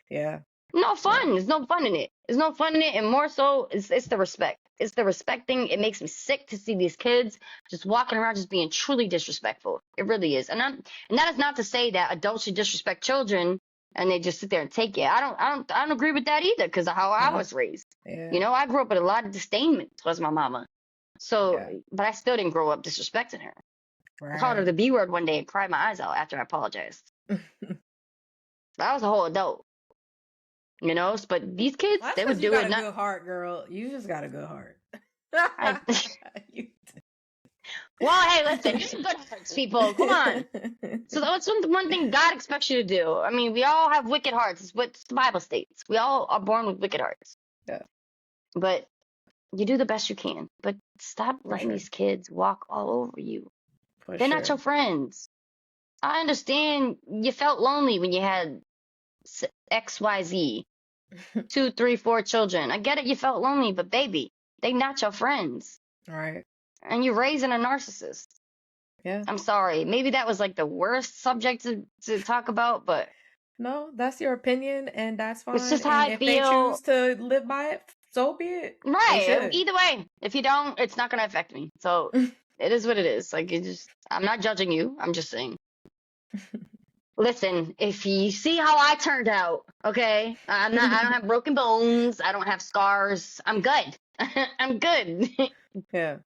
Yeah. No fun. Yeah. There's no fun in it. There's no fun in it, and more so, it's the respect. It's the respect thing. It makes me sick to see these kids just walking around just being truly disrespectful. It really is. And that is not to say that adults should disrespect children and they just sit there and take it. I don't agree with that either because of how I Yeah. was raised. Yeah. I grew up with a lot of disdain towards my mama. So, Yeah. but I still didn't grow up disrespecting her. I called her Right. the B word one day and cried my eyes out after I apologized. I was a whole adult. But these kids, That's they would because you do got it a not. good heart, girl. You just got a good heart. I, You- well, hey, listen, good hearts, people. Come on. So that's one thing God expects you to do. I mean, we all have wicked hearts. It's what the Bible states. We all are born with wicked hearts. Yeah, But you do the best you can. But stop for letting sure. these kids walk all over you. For They're not sure. your friends. I understand you felt lonely when you had XYZ, 2, 3, 4 children. I get it, you felt lonely, but baby, they not your friends. Right. And you're raising a narcissist. Yeah. I'm sorry. Maybe that was like the worst subject to talk about, but No, that's your opinion, and that's it's fine. just how And I if they choose feel. to live by it, so be it. They Right. should. Either way, if you don't, it's not going to affect me. So it is what it is. Like, I'm not judging you. I'm just saying. Listen, if you see how I turned out, okay? I don't have broken bones. I don't have scars. I'm good. I'm good. Yeah.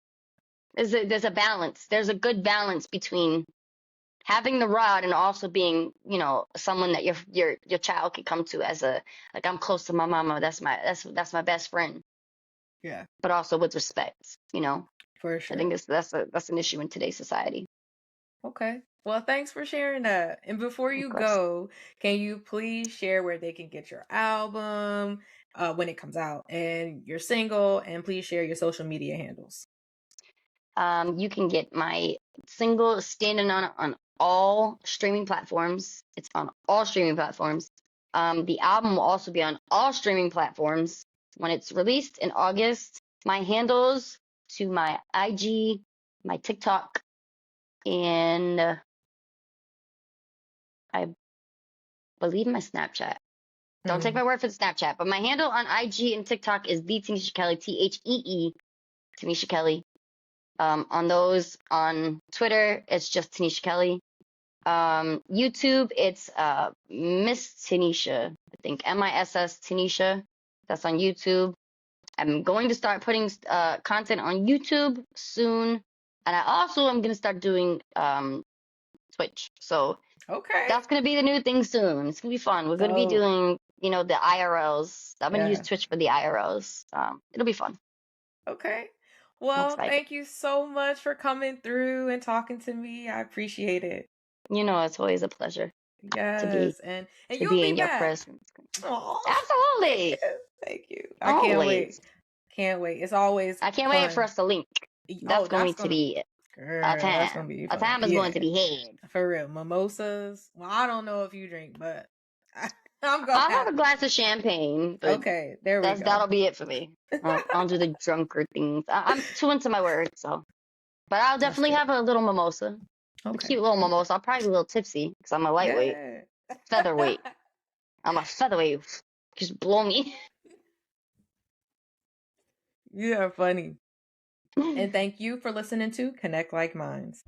There's a balance. There's a good balance between having the rod and also being, someone that your child can come to as like I'm close to my mama. That's my best friend. Yeah. But also with respect. For I think sure. that's an issue in today's society. Okay. Well, thanks for sharing that. And before Of you course. go, can you please share where they can get your album when it comes out and your single, and please share your social media handles. You can get my single standing on all streaming platforms. It's on all streaming platforms. The album will also be on all streaming platforms when it's released in August. My handles to my IG, my TikTok, and I believe my Snapchat. Don't take Mm. my word for the Snapchat, but my handle on IG and TikTok is the Tanisha Keli, THEE, Tanisha Keli. On those, on Twitter, it's just Tanisha Keli. YouTube, it's Miss Tanisha, I think MISS Tanisha. That's on YouTube. I'm going to start putting content on YouTube soon, and I also am going to start doing Twitch. So Okay. that's going to be the new thing soon. It's going to be fun. We're going to be Dope. doing, the IRLs. I'm going to use Yeah. Twitch for the IRLs. It'll be fun. Okay. I'm Well, excited. thank you so much for coming through and talking to me. I appreciate it. It's always a pleasure to be Yes, and to you'll be be in your back. presence. Oh, thank Absolutely. you. Thank you. I can't Always. wait. Can't wait. It's always I can't wait for fun. us to link. Oh, That's that's going to gonna, be a girl, that's gonna time. be A fun. time is going to Yeah, be had. for real. Mimosas. Well, I don't know if you drink, but I'm gonna I'll have have. a glass of champagne, but Okay, there we go. that'll be it for me. I'll do the drunker things. I'm too into my word, so. But I'll That's definitely good. have a little mimosa, a Okay. cute little Okay. mimosa. I'll probably be a little tipsy because I'm a lightweight, Yeah. featherweight. I'm a featherweight. Just blow me. You are funny. And thank you for listening to Connect Like Minds.